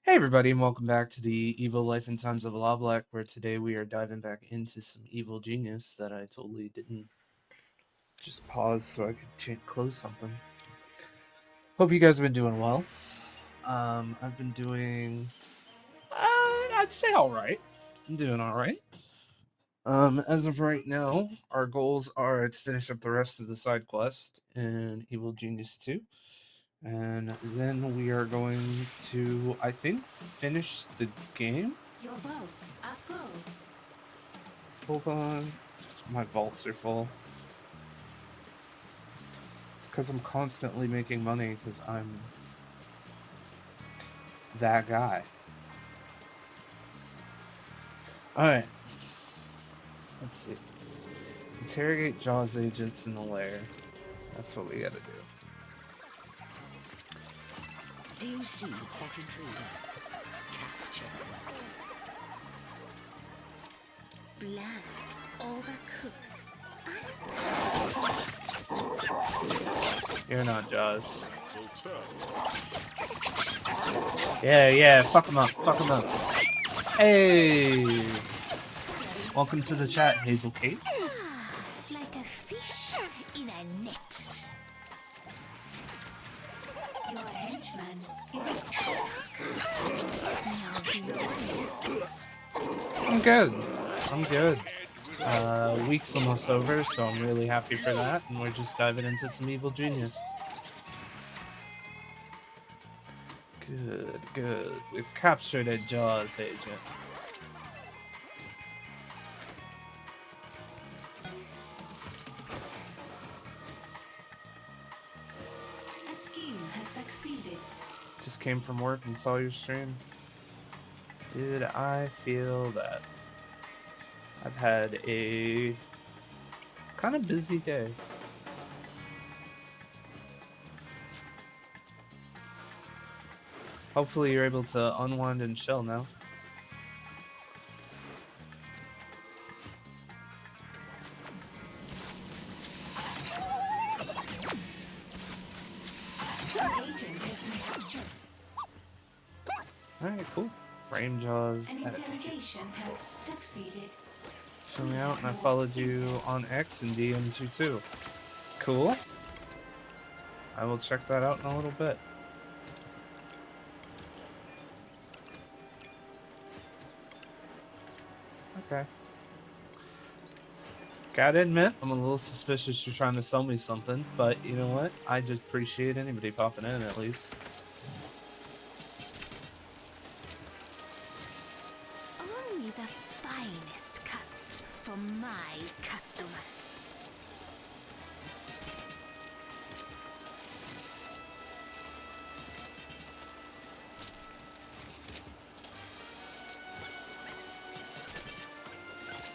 Hey everybody, and welcome back to the Evil Life and Times of Loblack, where today we are diving back into some Evil Genius that I totally didn't just pause so I could close something. Hope you guys have been doing well. I've been doing, I'd say all right. I'm doing all right. As of right now, our goals are to finish up the rest of the side quest in Evil Genius 2. And then we are going to, I think, finish the game. Your vaults are full. Hold on. My vaults are full. It's because I'm constantly making money because I'm that guy. Alright. Let's see. Interrogate Jaws agents in the lair. That's what we gotta do. Do you see that intruder? Capture. Bland, overcooked. You're not Jaws. Yeah, fuck him up, Hey! Welcome to the chat, Hazel Kate. Like a fish in a net. Your henchman is I'm good. Week's almost over, so I'm really happy for that, and we're just diving into some Evil Genius. Good. We've captured a Jaws agent. A scheme has succeeded. Just came from work and saw your stream. Dude, I feel that. I've had a kind of busy day. Hopefully you're able to unwind and chill now. Alright, cool. Frame Jaws. An interrogation has succeeded. Show me out, and I followed you on X and DM'd you too. Cool. I will check that out in a little bit. Okay. Gotta admit, I'm a little suspicious you're trying to sell me something, but you know what? I just appreciate anybody popping in at least. Only the finest cuts from my customers.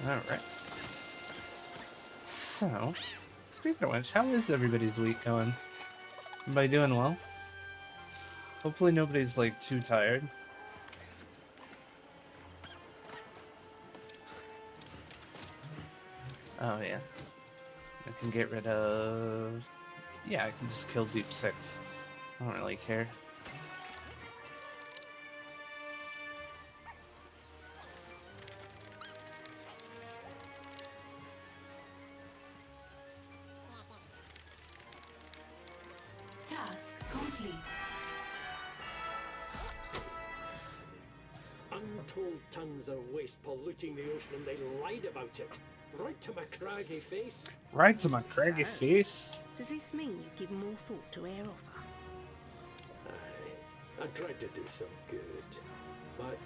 Alright. So, speaking of which, how is everybody's week going? Everybody doing well? Hopefully nobody's, like, too tired. Oh, yeah. I can get rid of... Yeah, I can just kill Deep 6. I don't really care. Task complete. Untold tons of waste polluting the ocean, and they lied about it. Right to my craggy face. Right to my craggy face? Does this mean you give more thought to air offer? I tried to do some good, but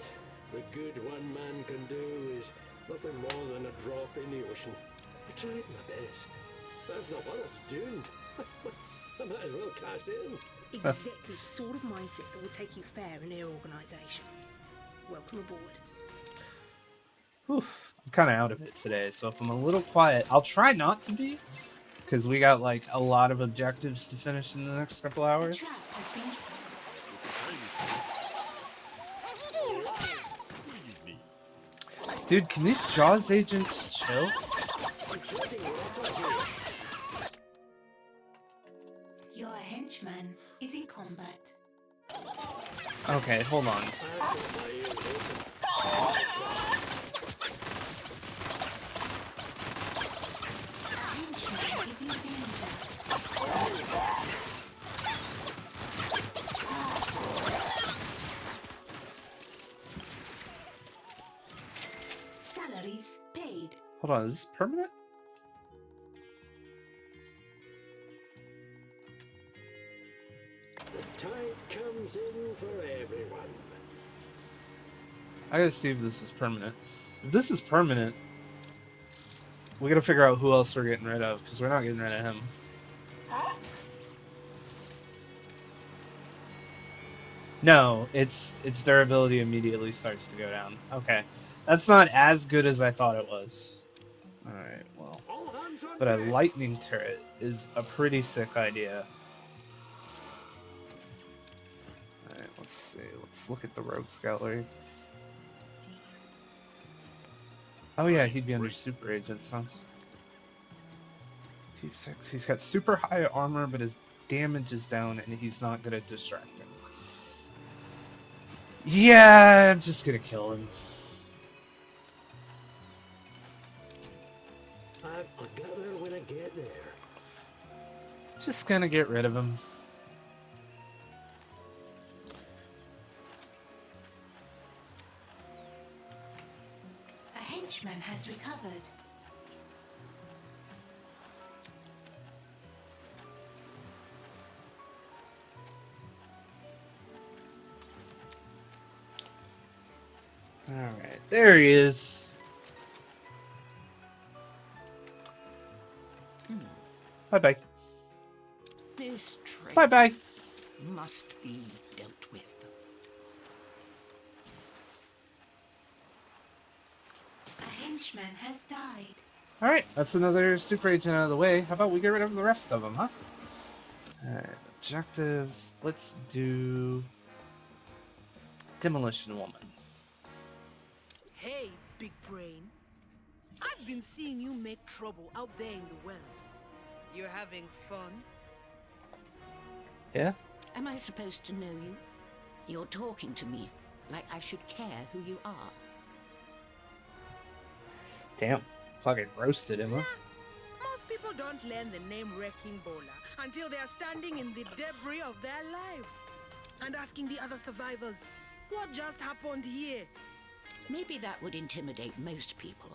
the good one man can do is nothing more than a drop in the ocean. I tried my best, but if the world's doomed, I might as well cash in. Exactly the sort of mindset that will take you fair in their organisation. Welcome aboard. Oof. I'm kind of out of it today, so if I'm a little quiet, I'll try not to be, because we got like a lot of objectives to finish in the next couple hours. Dude, can these Jaws agents chill? Your henchman is in combat. Okay, hold on. my ears open. Henchman is in danger. Salaries paid. Hold on, is this permanent? The tide comes in for everyone. I gotta see if this is permanent. If this is permanent, we gotta figure out who else we're getting rid of, because we're not getting rid of him. No, its durability immediately starts to go down. Okay. That's not as good as I thought it was. Alright, well. All hands on But a deck. lightning turret is a pretty sick idea. Alright, let's see. Let's look at the rogues gallery. Oh yeah, he'd be under super agents, huh? Type 6. He's got super high armor, but his damage is down and he's not good at distracting. Yeah, I'm just gonna kill him. I'll get there when I get there. Just gonna get rid of him. A henchman has recovered. Alright, there he is. Bye-bye. This trait Bye-bye. must be dealt with. A henchman has died. Alright, that's another super agent out of the way. How about we get rid of the rest of them, huh? Alright, objectives. Let's do... Demolition Woman. Hey, big brain. I've been seeing you make trouble out there in the world. You're having fun? Yeah? Am I supposed to know you? You're talking to me like I should care who you are. Damn. Fucking roasted him, huh? Most people don't learn the name Wrecking Bowler until they are standing in the debris of their lives and asking the other survivors, what just happened here? Maybe that would intimidate most people,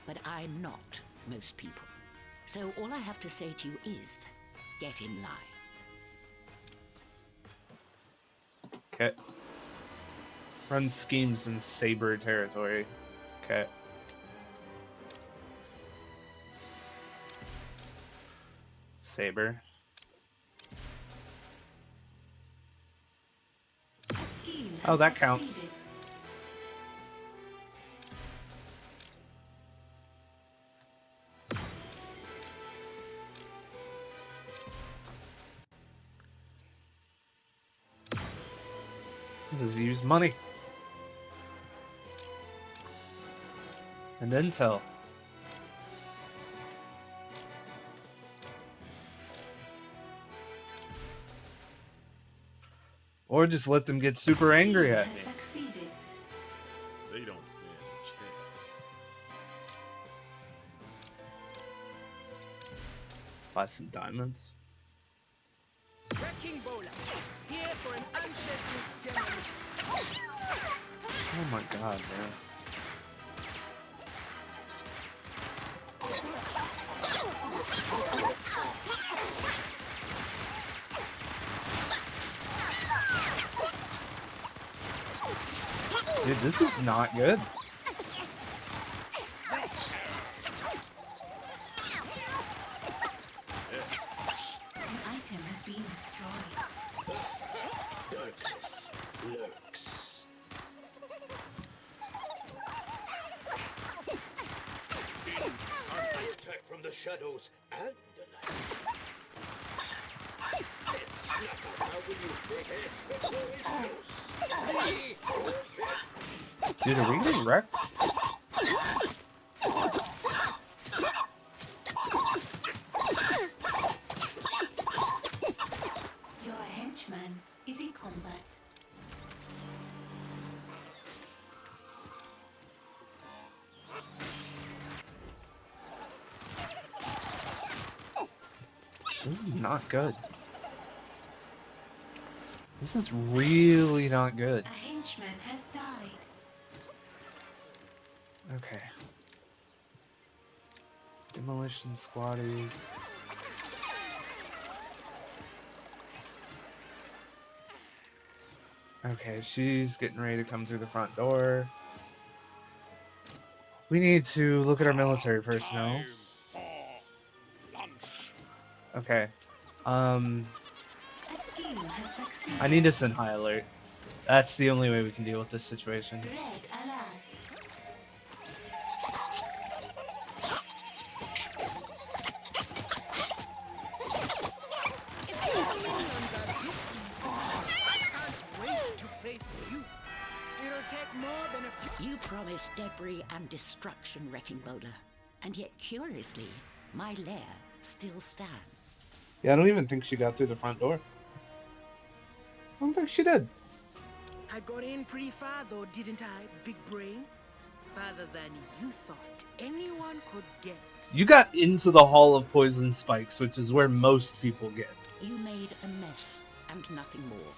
but I'm not most people. So all I have to say to you is, get in line. Okay. Run schemes in Saber territory. Okay. Saber. A scheme Oh, has that counts. succeeded. This is use money. And intel. Or just let them get super angry at Has me. succeeded. They don't stand a chance. Buy some diamonds. Wrecking Bowler, here for an unscheduled demolition. Oh my god, man. Dude, this is not good. An item has been destroyed. Darkness lurks. I attack from the shadows and the light. It's Snapper, how will you take it before it's loose? Dude, are we getting wrecked? Your henchman is in combat. This is not good. This is really not good. A henchman has died. Okay. Demolition squatters. Okay, she's getting ready to come through the front door. We need to look at our military personnel. Okay. A scheme has succeeded. I need to send high alert. That's the only way we can deal with this situation. Red alert. Wait to face you. It'll take more than a few. You promised debris and destruction, Wrecking Bowler. And yet, curiously, my lair still stands. Yeah, I don't even think she got through the front door. I don't think she did. I got in pretty far though, didn't I, big brain? Farther than you thought anyone could get. You got into the Hall of Poison Spikes, which is where most people get. You made a mess and nothing more.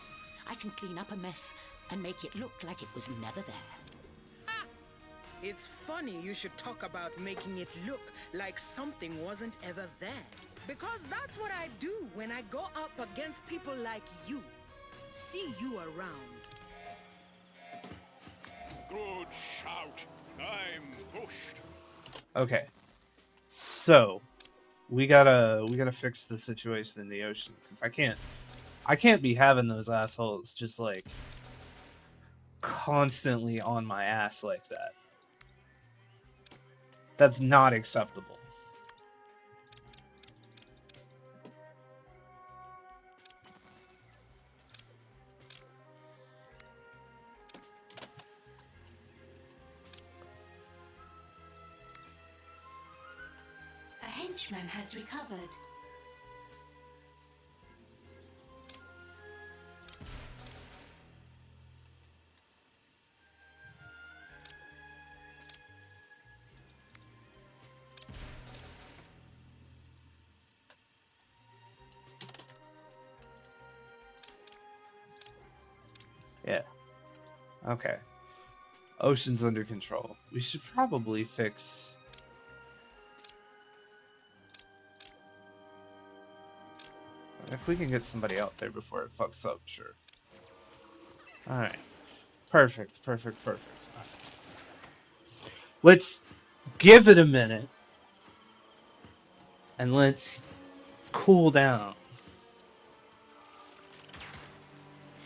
I can clean up a mess and make it look like it was never there. It's funny you should talk about making it look like something wasn't ever there. Because that's what I do when I go up against people like you. See you around. Good shout. I'm pushed. Okay. So we gotta fix the situation in the ocean, because I can't be having those assholes just like constantly on my ass like that. That's not acceptable. A henchman has recovered. Yeah. Okay. Ocean's under control. We should probably fix... If we can get somebody out there before it fucks up, sure. Alright. Perfect, perfect, perfect. Let's give it a minute. And let's cool down.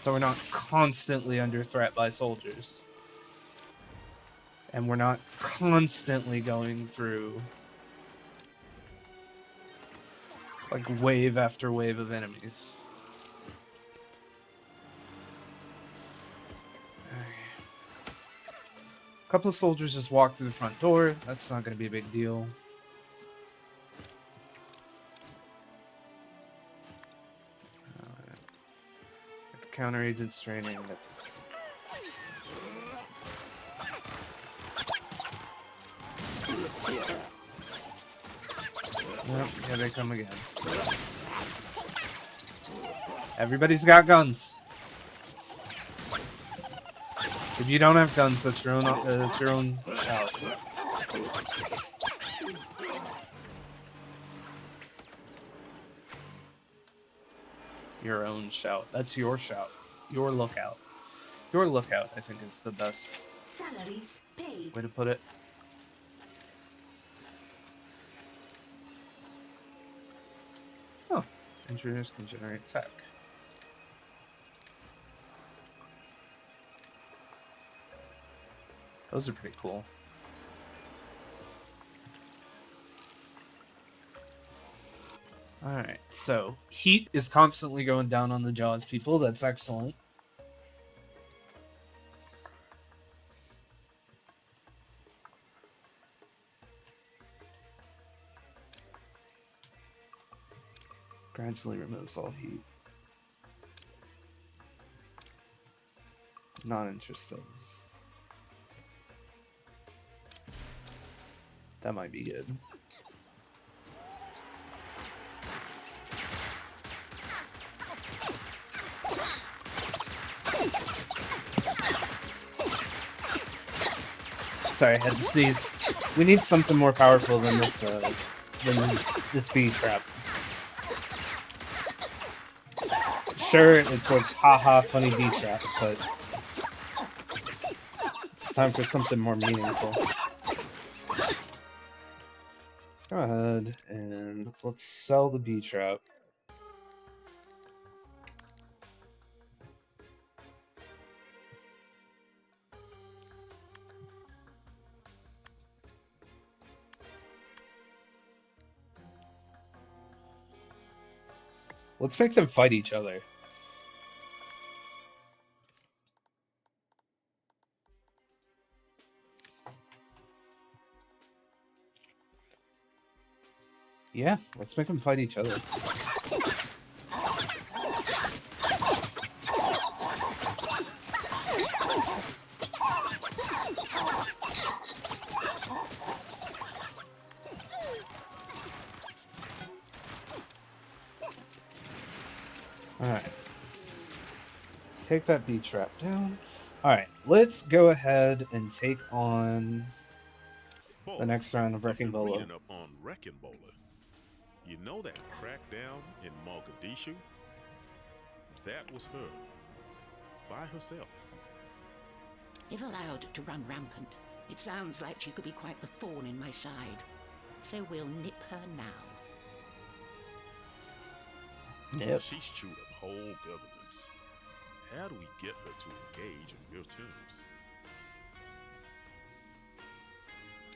So we're not constantly under threat by soldiers. And we're not constantly going through like wave after wave of enemies. A couple of soldiers just walked through the front door. That's not going to be a big deal. Get the counter agents training. Get this. Yep, here they come again. Everybody's got guns. If you don't have guns, that's your own shout. Your own shout. That's your shout. Your lookout. Your lookout, I think, is the best Salaries paid. way to put it. Oh, engineers can generate tech. Those are pretty cool. Alright, so heat is constantly going down on the Jaws people. That's excellent. Gradually removes all heat. Not interested. That might be good. Sorry, I had to sneeze. We need something more powerful than this this bee trap. Sure, it's like haha funny bee trap, but it's time for something more meaningful. Let's go ahead and let's sell the bee trap. Let's make them fight each other. Yeah, let's make them fight each other. Alright. Take that bee trap down. Alright, let's go ahead and take on the next round of Wrecking Bolo. Reading up on Wrecking Bolo. You know that crackdown in Mogadishu? That was her. By herself. If allowed to run rampant, it sounds like she could be quite the thorn in my side. So we'll nip her now. Yep. She's chewed up whole governments. How do we get her to engage in real terms?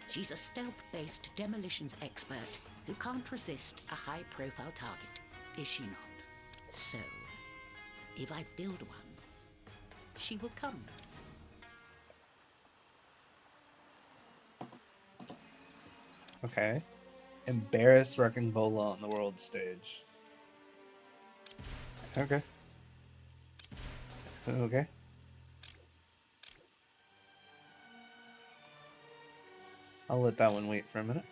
She's a stealth-based demolitions expert who can't resist a high-profile target, is she not? So, if I build one, she will come. Okay. Embarrass Wrecking Bolo on the world stage. Okay. Okay. I'll let that one wait for a minute.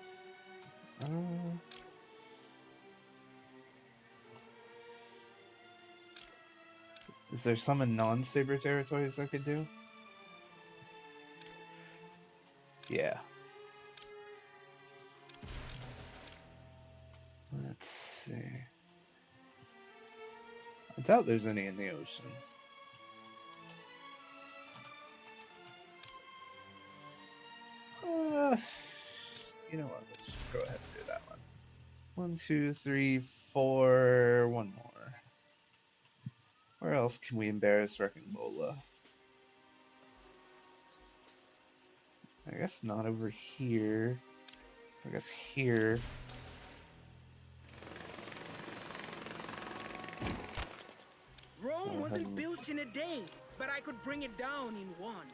Is there some in non-Saber territories I could do? Yeah. Let's see. I doubt there's any in the ocean. You know what? Let's just go ahead and do that one. 1, 2, 3, 4. One more. Where else can we embarrass Wrecking Bolo? I guess not over here. I guess here. Rome wasn't built in a day, but I could bring it down in one.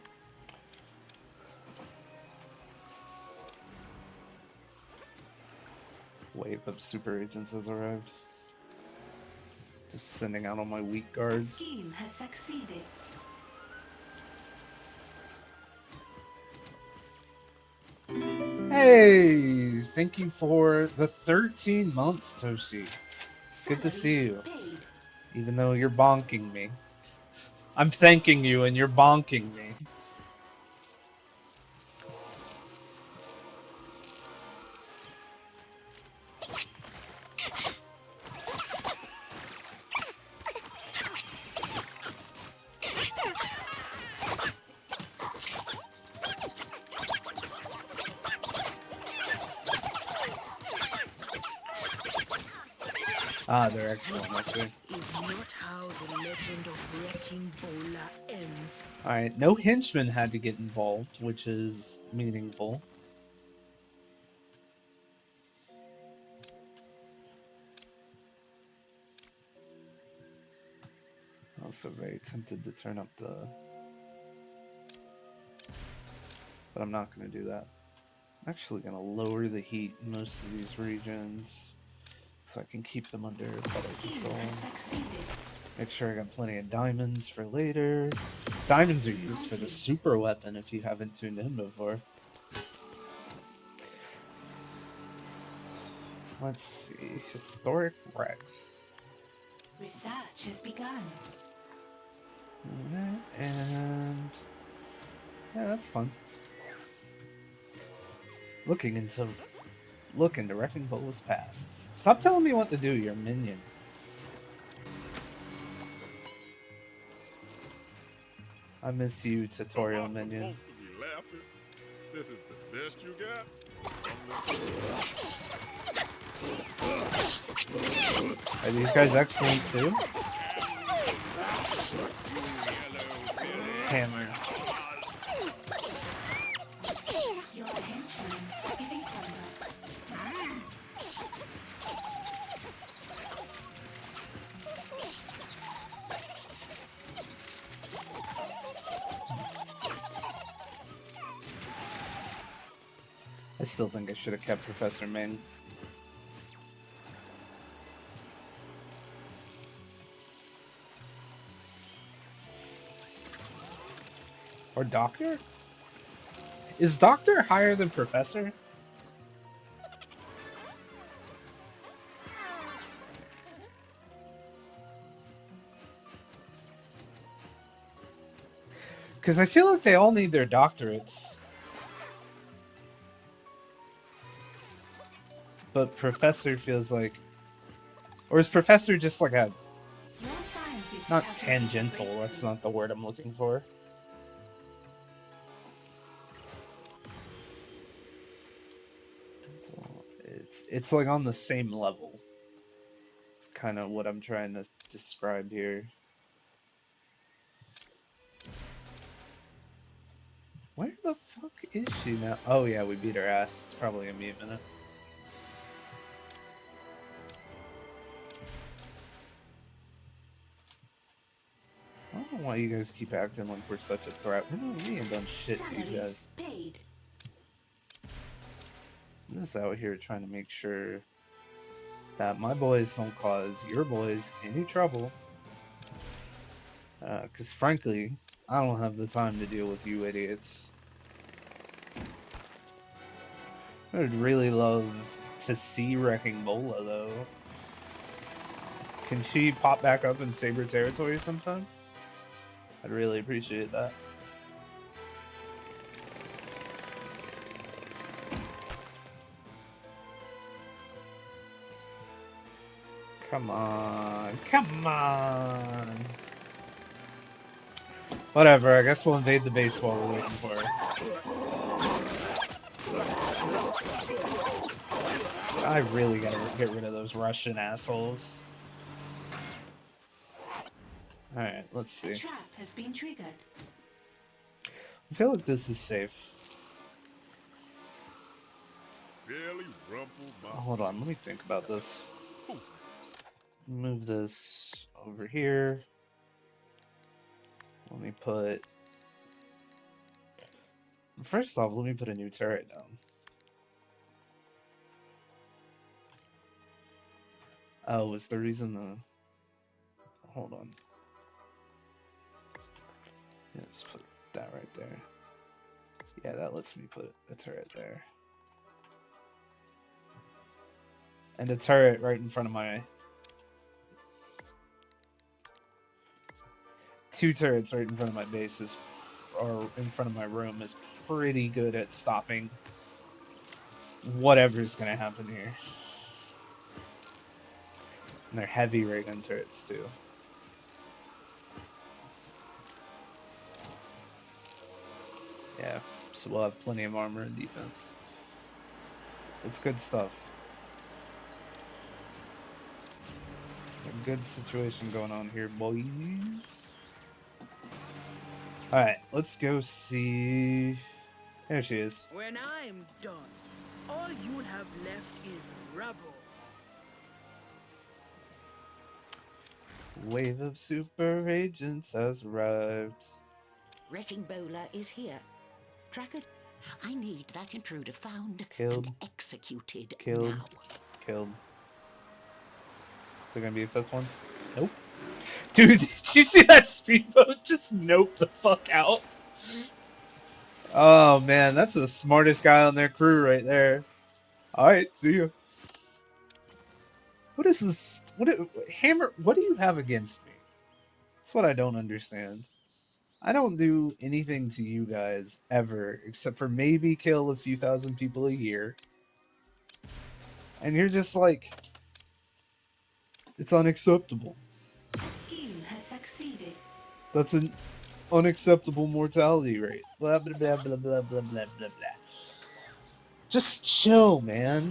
Wave of super agents has arrived. Just sending out all my weak guards. Scheme has succeeded. Hey, thank you for the 13 months, Toshi. It's good to see you. Paid. Even though you're bonking me. I'm thanking you and you're bonking me. Ah, they're excellent, I see. Is not how the legend of Wrecking Bolo ends. Alright, no henchmen had to get involved, which is meaningful. Also very tempted to turn up the... But I'm not going to do that. I'm actually going to lower the heat in most of these regions so I can keep them under better Scheme control. has succeeded. Make sure I got plenty of diamonds for later. Diamonds are used for the super weapon if you haven't tuned in before. Let's see. Historic wrecks. Research has begun. Alright, and... yeah, that's fun. Look into Wrecking Bola's past. Stop telling me what to do, you're a minion. I miss you, tutorial Am I minion. supposed to be laughing? This is the best you got? Are these guys excellent too? Hammer. Your henchman is encumbered. I still think I should have kept Professor Ming. Or Doctor? Is Doctor higher than Professor? Because I feel like they all need their doctorates. But Professor feels like... Or is Professor just like a... Your scientists Not have tangential, made a that's not the word I'm looking for. It's like on the same level. It's kind of what I'm trying to describe here. Where the fuck is she now? Oh yeah, we beat her ass. It's probably gonna be a minute. I don't know why you guys keep acting like we're such a threat. We ain't done shit to you salaries guys. paid. I'm just out here trying to make sure that my boys don't cause your boys any trouble. Because frankly, I don't have the time to deal with you idiots. I would really love to see Wrecking Bola, though. Can she pop back up in Saber territory sometime? I'd really appreciate that. Come on. Come on. Whatever, I guess we'll invade the base while we're waiting for her. I really gotta get rid of those Russian assholes. Alright, let's see. A trap has been triggered. I feel like this is safe. Barely rumpled my Hold on, let me think about this. Move this over here. Let me put... First off, let me put a new turret down. Oh, was the reason the... Hold on. Yeah, just put that right there. Yeah, that lets me put a turret there. And a turret right in front of my... Two turrets right in front of my base is, or in front of my room is pretty good at stopping whatever's gonna happen here. And they're heavy ray gun turrets too. Yeah, so we'll have plenty of armor and defense. It's good stuff. A good situation going on here, boys. Alright, let's go see... There she is. When I'm done, all you'll have left is rubble. Wave of super agents has arrived. Wrecking Bola is here. Tracker, I need that intruder found Killed. and executed Killed. now. Killed. Is there gonna be a fifth one? Nope. Dude, did you see that speedboat just nope the fuck out? Oh man, that's the smartest guy on their crew right there. Alright, see ya. What is this? Hammer, what do you have against me? That's what I don't understand. I don't do anything to you guys ever, except for maybe kill a few thousand people a year. And you're just like, it's unacceptable. A scheme has succeeded. That's an unacceptable mortality rate. Blah, blah, blah, blah, blah, blah, blah, blah, blah. Just chill, man.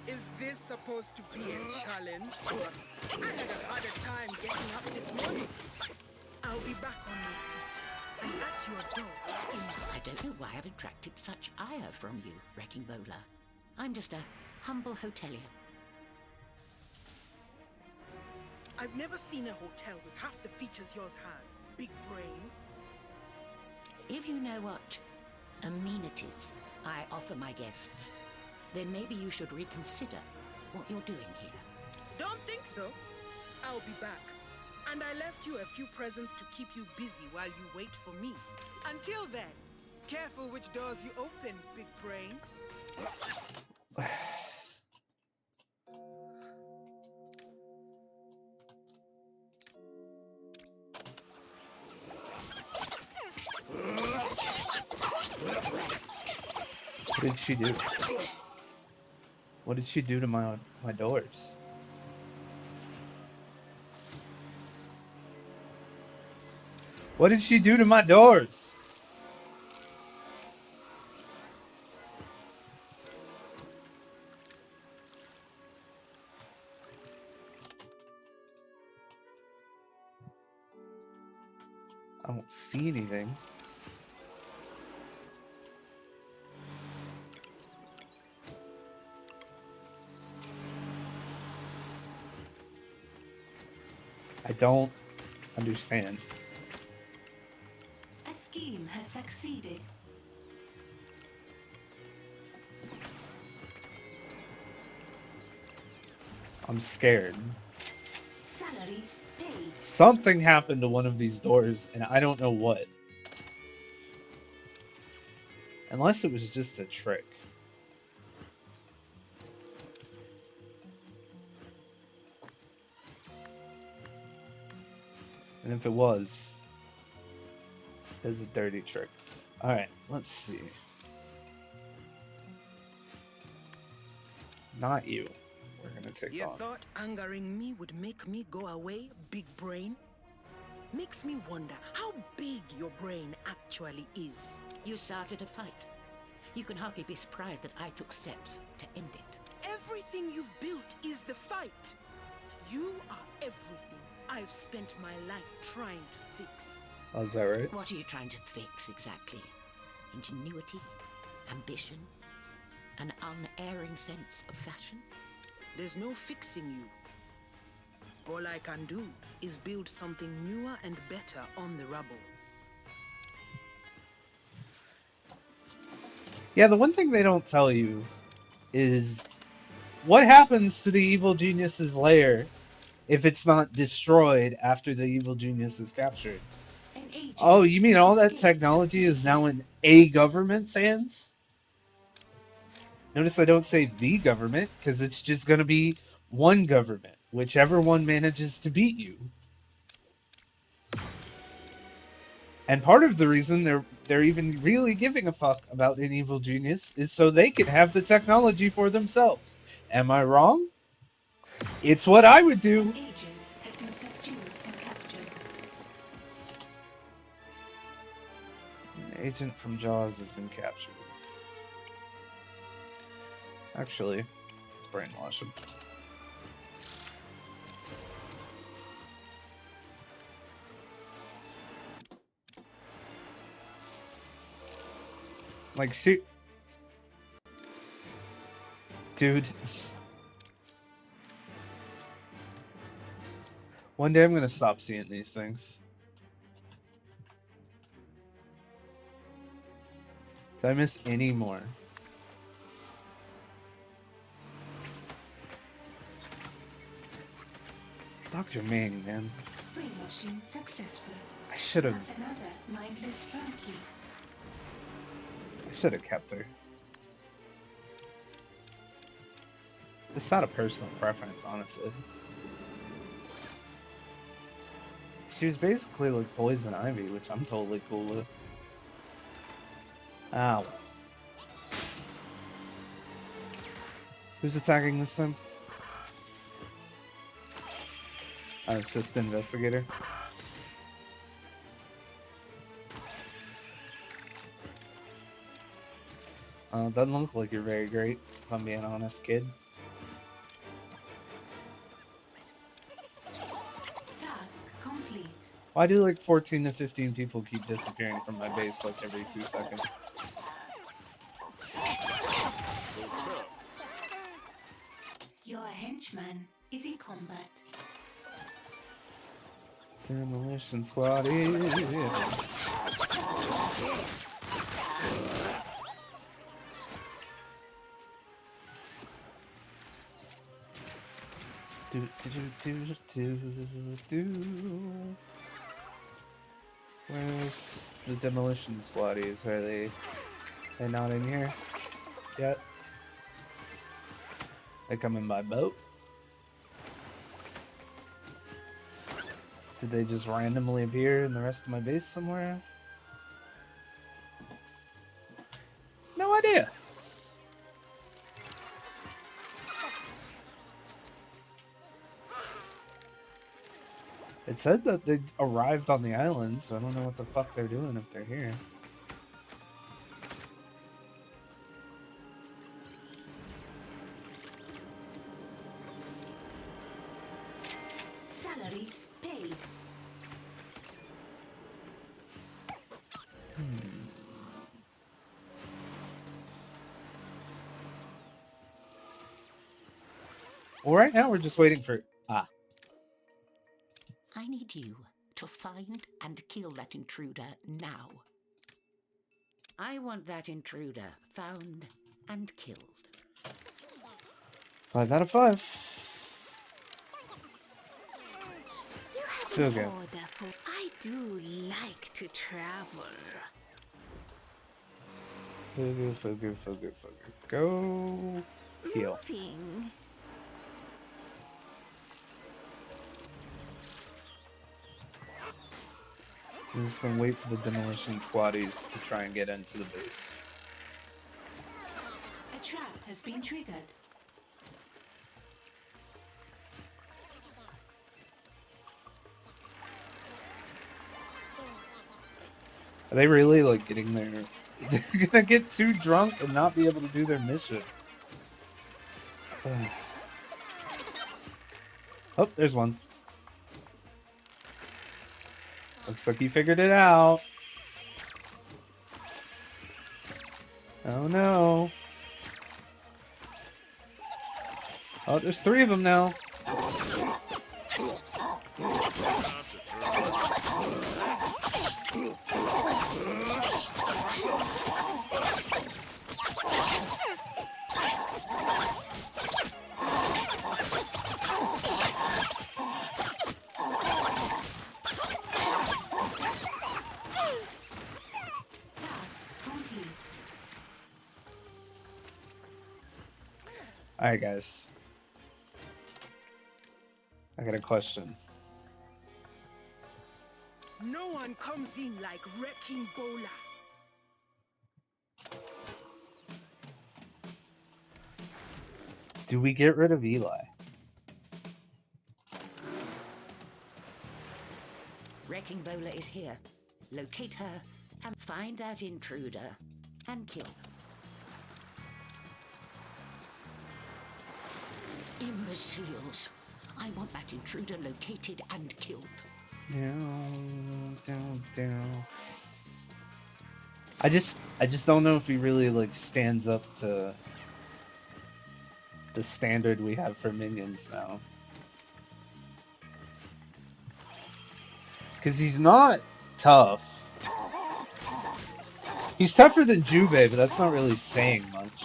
Is this supposed to be a challenge? I had a harder time getting up this morning. I'll be back on my feet and at your door. I don't know why I've attracted such ire from you, Wrecking Bowler. I'm just a humble hotelier. I've never seen a hotel with half the features yours has. Big brain. If you know what amenities I offer my guests, then maybe you should reconsider what you're doing here. Don't think so. I'll be back. And I left you a few presents to keep you busy while you wait for me. Until then, careful which doors you open, big brain. What did she do? What did she do to my doors? What did she do to my doors? I don't see anything. I don't understand. A scheme has succeeded. I'm scared. Salaries paid. Something happened to one of these doors, and I don't know what. Unless it was just a trick. And if it was a dirty trick. Alright, let's see. Not you. We're gonna take You on. thought angering me would make me go away, big brain? Makes me wonder how big your brain actually is. You started a fight. You can hardly be surprised that I took steps to end it. Everything you've built is the fight. You are everything I've spent my life trying to fix. Oh, is that right? What are you trying to fix exactly? Ingenuity? Ambition? An unerring sense of fashion? There's no fixing you. All I can do is build something newer and better on the rubble. Yeah, the one thing they don't tell you is what happens to the evil genius's lair if it's not destroyed after the evil genius is captured. An agent Oh, you mean all that escaped. technology is now in a government's hands? Notice I don't say the government, because it's just going to be one government, whichever one manages to beat you. And part of the reason they're even really giving a fuck about an evil genius is so they can have the technology for themselves. Am I wrong? It's what I would do. An agent has been subdued and captured. An agent from Jaws has been captured. Actually, let's brainwash him. Like, see, dude. One day I'm gonna stop seeing these things. Did I miss any more? Dr. Ming, man. Brainwashing successful. I should have. That's another mindless monkey. I should have kept her. Just out of personal preference, honestly. She was basically like poison ivy, which I'm totally cool with. Ow. Who's attacking this time? Oh, it's just the investigator. Doesn't look like you're very great, if I'm being honest, kid. Task complete. Why do like 14 to 15 people keep disappearing from my base like every 2 seconds? So tough. Your henchman is in combat. Demolition squad is... Do. Where's the demolition squaddies? Are they not in here yet? They coming by boat? Did they just randomly appear in the rest of my base somewhere? No idea. It said that they arrived on the island, so I don't know what the fuck they're doing if they're here. Salaries paid. Well, right now we're just waiting for... I need you to find and kill that intruder now. I want that intruder found and killed. 5 out of 5. You have Feel an good. order for... I do like to travel. Fugu. Go heal. Moving. I'm just gonna wait for the demolition squaddies to try and get into the base. A trap has been triggered. Are they really like getting there? They're gonna get too drunk and not be able to do their mission. Oh, there's one. Looks like you figured it out. Oh no. Oh, there's 3 of them now. Alright, guys. I got a question. No one comes in like Wrecking Bowler. Do we get rid of Eli? Wrecking Bowler is here. Locate her and find that intruder and kill her. Imbeciles. I want that intruder located and killed. Down. I just don't know if he really like stands up to the standard we have for minions now. Cause he's not tough. He's tougher than Jubei, but that's not really saying much.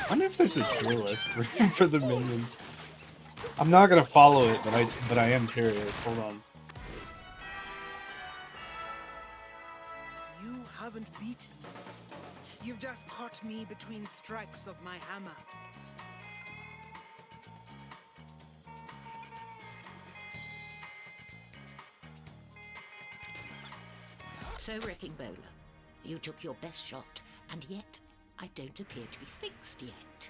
I wonder if there's a tier list for the minions. I'm not gonna follow it, but I am curious. Hold on. You have haven't beaten. You've just caught me between strikes of my hammer. So, Wrecking Bowler, you took your best shot, and yet I don't appear to be fixed yet.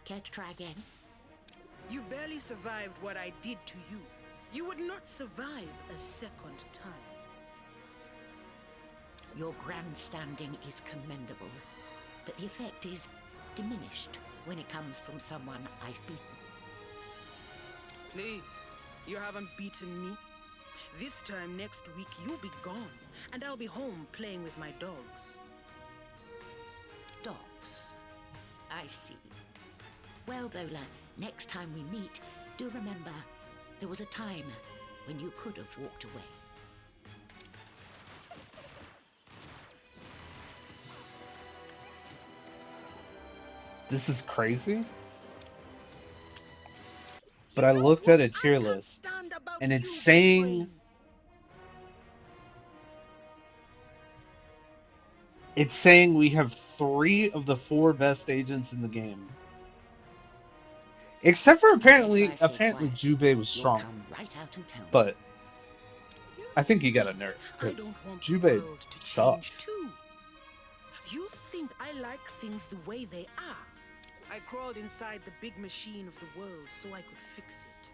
Care to try again? You barely survived what I did to you. You would not survive a second time. Your grandstanding is commendable, but the effect is diminished when it comes from someone I've beaten. Please, you haven't beaten me. This time next week you'll be gone, and I'll be home playing with my dogs. Dogs. I see. Well, Bowler, next time we meet, do remember there was a time when you could have walked away. This is crazy. But I looked at a tier list, and it's saying we have 3 of the 4 best agents in the game. Except for apparently Jubei was strong. Right out and tell me. But I think he got a nerf because Jubei sucks. You think I like things the way they are? I crawled inside the big machine of the world so I could fix it.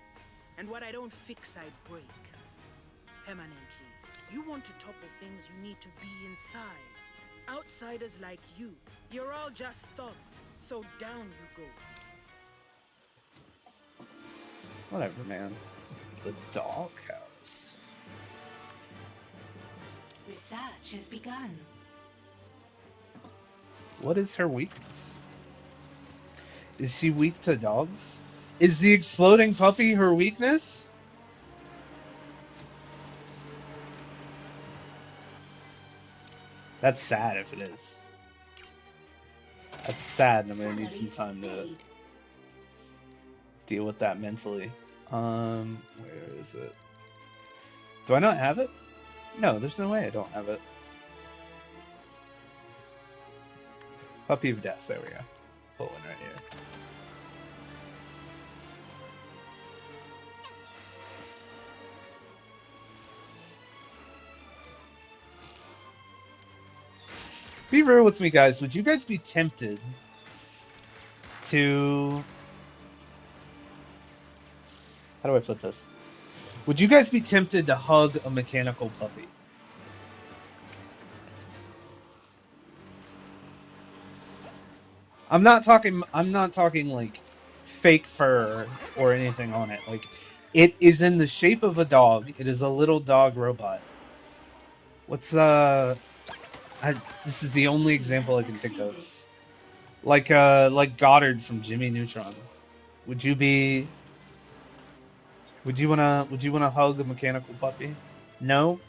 And what I don't fix, I break. Permanently. You want to topple things, you need to be inside. Outsiders like you, you're all just thugs. So down you go. Whatever, man. The doghouse. Research has begun. What is her weakness? Is she weak to dogs? Is the exploding puppy her weakness? That's sad if it is. That's sad, and I'm gonna need some time to deal with that mentally. Where is it? Do I not have it? No, there's no way I don't have it. Puppy of Death, there we go. Pull one right here. Be real with me, guys. Would you guys be tempted to... How do I put this? Would you guys be tempted to hug a mechanical puppy? I'm not talking like fake fur or anything on it. Like, it is in the shape of a dog. It is a little dog robot. What's this is the only example I can think of. Like Goddard from Jimmy Neutron. Would you wanna hug a mechanical puppy? No?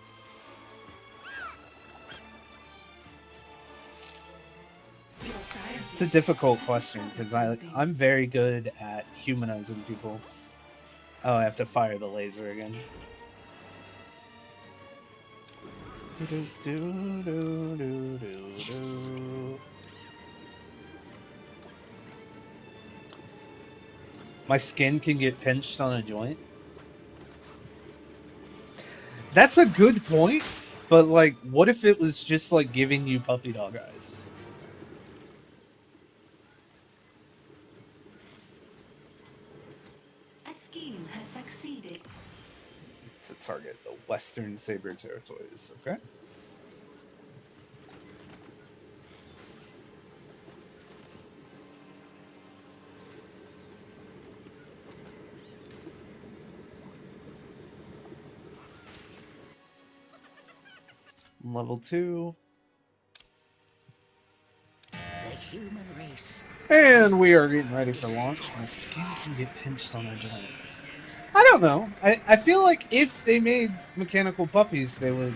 It's a difficult question because I'm very good at humanizing people. Oh, I have to fire the laser again. My skin can get pinched on a joint. That's a good point, but like, what if it was just like giving you puppy dog eyes? A scheme has succeeded. To target the Western Saber territories, okay? Level 2. The human race. And we are getting ready for launch. My skin can get pinched on a joint. I don't know. I feel like if they made mechanical puppies, they would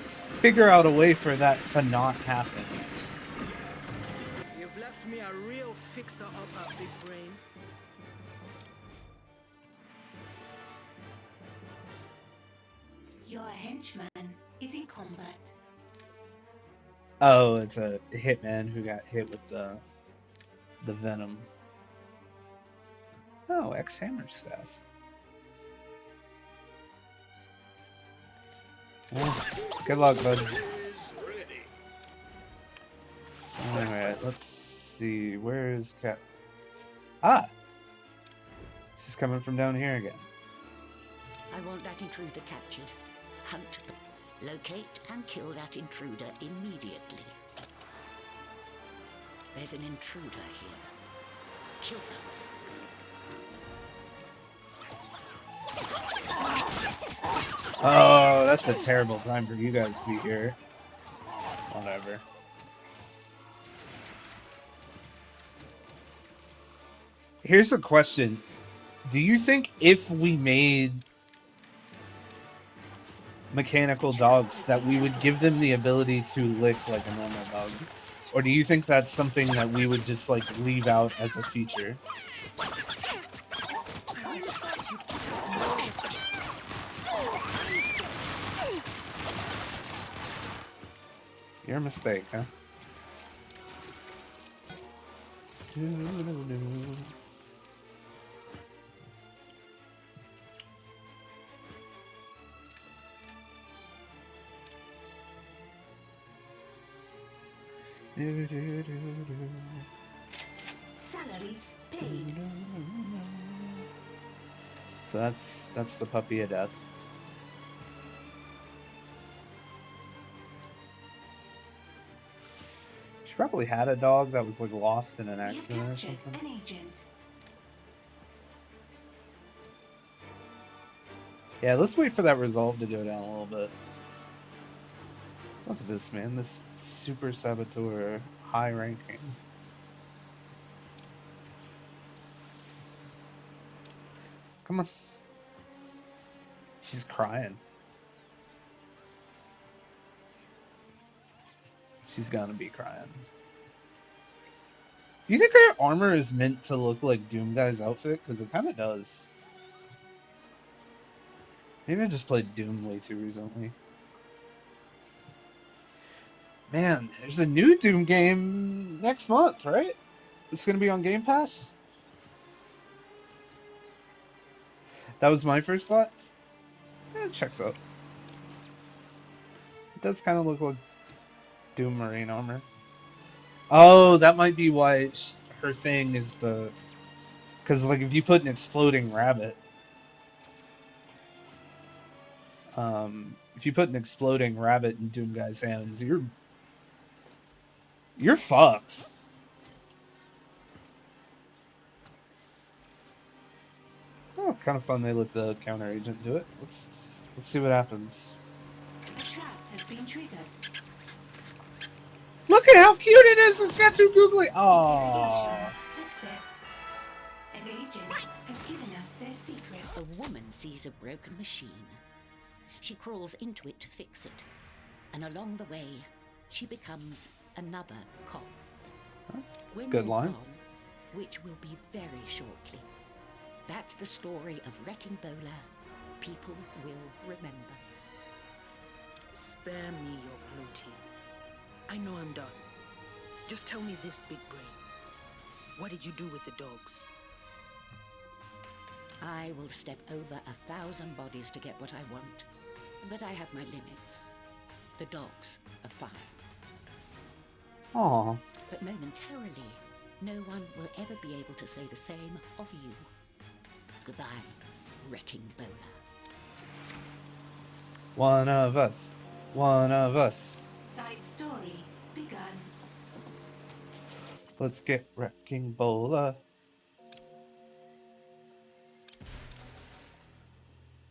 figure out a way for that to not happen. You've left me a real fixer-upper, big brain. Your henchman is in combat. Oh, it's a hitman who got hit with the venom. Oh, ex-hammer staff. Well, good luck, bud. Alright, let's see. Where is Cat? Ah! She's coming from down here again. I want that intruder captured. Hunt, locate and kill that intruder immediately. There's an intruder here. Kill them. Oh, that's a terrible time for you guys to be here. Whatever. Here's the question. Do you think if we made mechanical dogs that we would give them the ability to lick like a normal dog? Or do you think that's something that we would just like leave out as a feature? Your mistake, huh? Salaries paid. So that's the puppy of death. She probably had a dog that was like lost in an You accident or captured something. an agent. Yeah, let's wait for that resolve to go down a little bit. Look at this, man. This super saboteur, high ranking. Come on. She's crying. She's gonna be crying. Do you think her armor is meant to look like Doom Guy's outfit? Because it kind of does. Maybe I just played Doom way too recently. Man, there's a new Doom game next month, right? It's going to be on Game Pass? That was my first thought. Yeah, it checks out. It does kind of look like Doom Marine armor. Oh, that might be why her thing is the... Because, like, if you put an exploding rabbit... if you put an exploding rabbit in Doom Guy's hands, you're fucked. Oh, kind of fun they let the counter agent do it. Let's see what happens. A trap has been triggered. Look at how cute it is! It's got too googly. Oh. Success. An agent has given us their secret. A woman sees a broken machine. She crawls into it to fix it. And along the way, she becomes another cop. When Good you're line. gone, which will be very shortly. That's the story of Wrecking Bowler. People will remember. Spare me your blue tea. I know I'm done. Just tell me this, Big Brain. What did you do with the dogs? I will step over 1,000 bodies to get what I want. But I have my limits. The dogs are fine. Aw. But momentarily, no one will ever be able to say the same of you. Goodbye, Wrecking Bowler. One of us. One of us. Side story begun. Let's get Wrecking Bowler.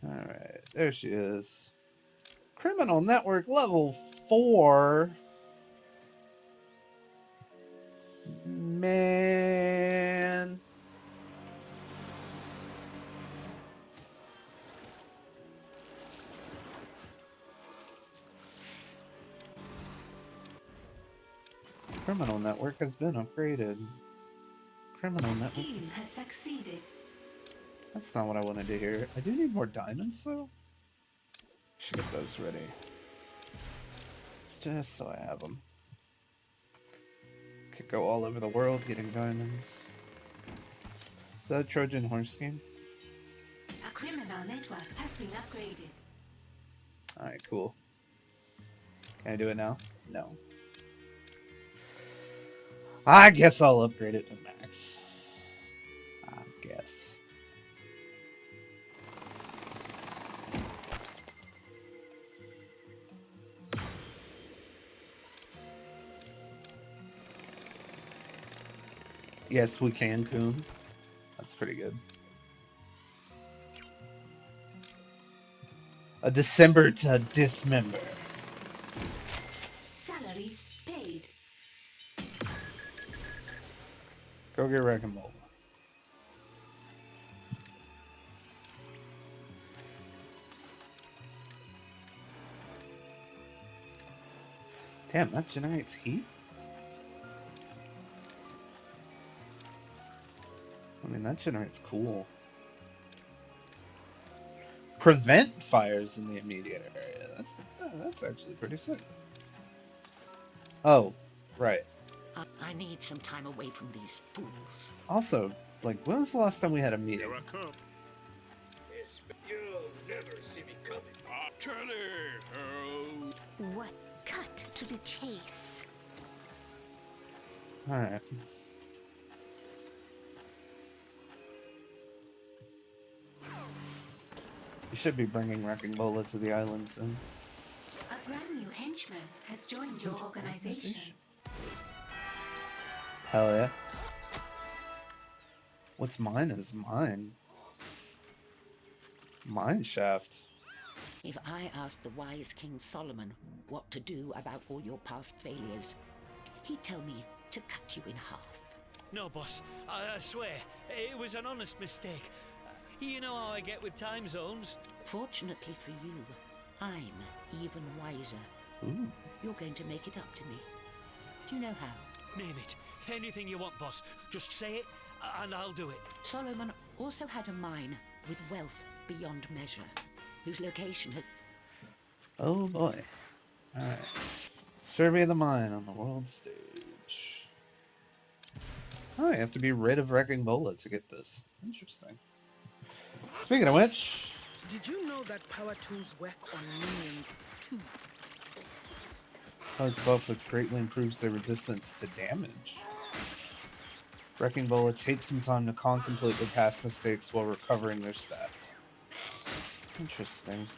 Alright, there she is. Criminal Network level 4. Man. Criminal Network has been upgraded. Criminal Network. Scheme has succeeded. That's not what I wanted to hear. I do need more diamonds, though. Should get those ready. Just so I have them. Could go all over the world getting diamonds. Is that a Trojan horse game? A criminal network has been upgraded. Alright, cool. Can I do it now? No. I guess I'll upgrade it to max. I guess. Yes, we can, Coon. That's pretty good. A December to dismember. Salaries paid. Go get Wrecking Ball. Damn, that generates heat? I mean, that generates cool. Prevent fires in the immediate area. That's actually pretty sick. Oh, right. I need some time away from these fools. Also, like, when was the last time we had a meeting? Here I come. You'll never see me coming. What? Cut to the chase. Alright. You should be bringing Wrecking Bola to the island soon. A brand new henchman has joined your organization. Hell yeah. What's mine is mine. Mine shaft. If I asked the wise King Solomon what to do about all your past failures, he'd tell me to cut you in half. No, boss. I swear, it was an honest mistake. You know how I get with time zones. Fortunately for you, I'm even wiser. Ooh. You're going to make it up to me. Do you know how? Name it. Anything you want, boss. Just say it, and I'll do it. Solomon also had a mine with wealth beyond measure, whose location had... Oh boy. Alright. Survey the mine on the world stage. Oh, you have to be rid of Wrecking Bola to get this. Interesting. Speaking of which... Did you know that power tools work on minions too? This buff which greatly improves their resistance to damage. Wrecking Bola takes some time to contemplate their past mistakes while recovering their stats. Interesting.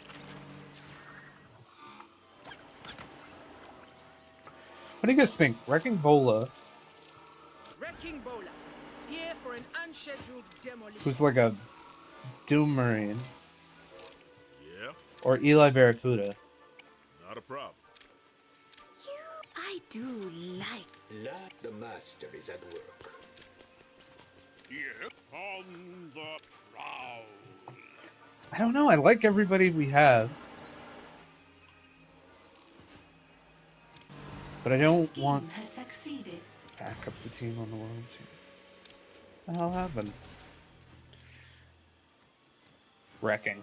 What do you guys think? Wrecking Bola, Wrecking Bola, here for an unscheduled demolition. who's like a Doom Marine, Yeah, or Eli Barracuda? not a problem. I do like. Not the master is at work. Yeah, on the prowl. I don't know. I like everybody we have. But I don't Scheme want has succeeded. back up the team on the world team. What the hell happened? Wrecking.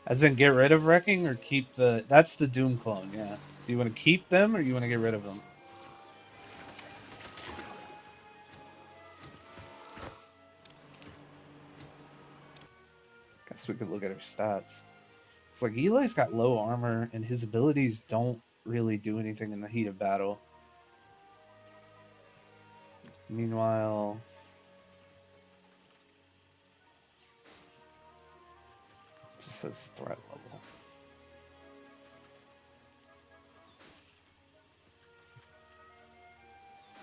As in get rid of Wrecking or keep the... That's the Doom clone, yeah. Do you want to keep them or you want to get rid of them? Guess we could look at her stats. It's like Eli's got low armor and his abilities don't really do anything in the heat of battle. Meanwhile... Just says threat level.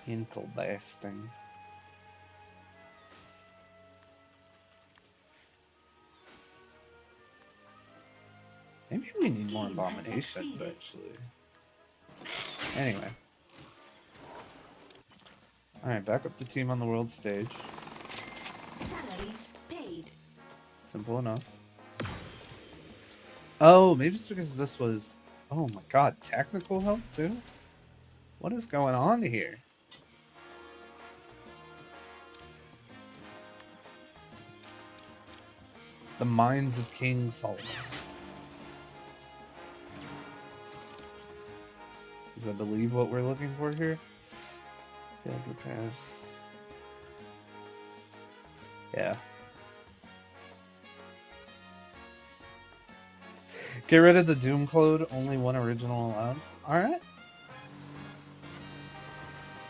Intel lasting. Maybe we need more Scheme has abominations, succeeded. actually. Anyway. Alright, back up the team on the world stage. Salaries paid. Simple enough. Oh, maybe it's because this was... Oh my god, technical help too? What is going on here? The Mines of King Solomon. Is I believe what we're looking for here? Field repairs. Yeah. Get rid of the Doom Clone, only one original allowed. Alright.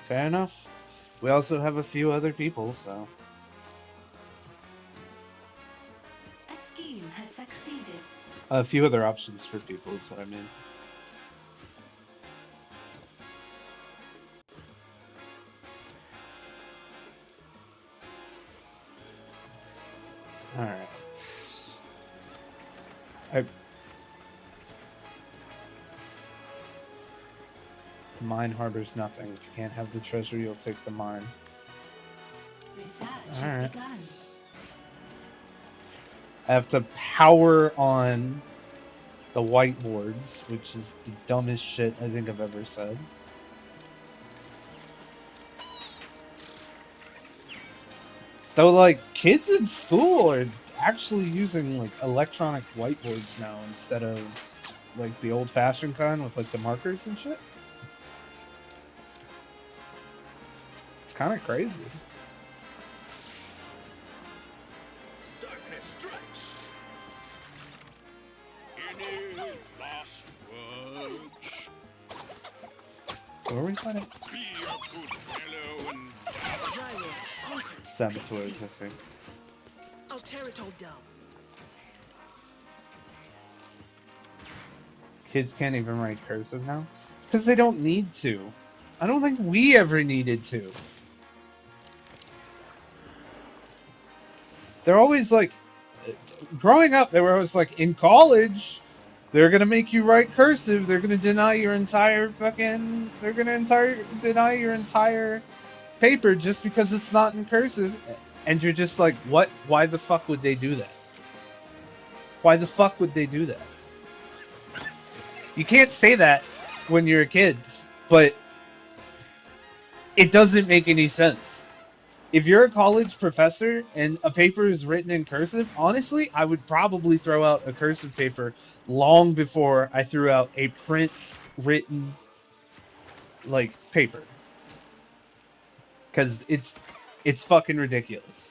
Fair enough. We also have a few other people, so. A scheme has succeeded. A few other options for people is what I mean. Alright. The mine harbors nothing. If you can't have the treasure, you'll take the mine. Research All has right. begun. I have to power on the whiteboards, which is the dumbest shit I think I've ever said. Though, like, kids in school are actually using, like, electronic whiteboards now instead of, like, the old-fashioned kind with, like, the markers and shit. It's kind of crazy. Darkness strikes. Any last words? Where are we fighting? Be a good fellow and Gyro, conquered. Saboteurs, I see. I'll tear it all down. Kids can't even write cursive now? It's because they don't need to. I don't think we ever needed to. They're always like, growing up, they were always like, in college, they're gonna make you write cursive. They're gonna deny your entire fucking. They're gonna deny your entire paper just because it's not in cursive. And you're just like, what? Why the fuck would they do that? Why the fuck would they do that? You can't say that when you're a kid, but it doesn't make any sense. If you're a college professor and a paper is written in cursive, honestly, I would probably throw out a cursive paper long before I threw out a print written like paper. Cause it's fucking ridiculous.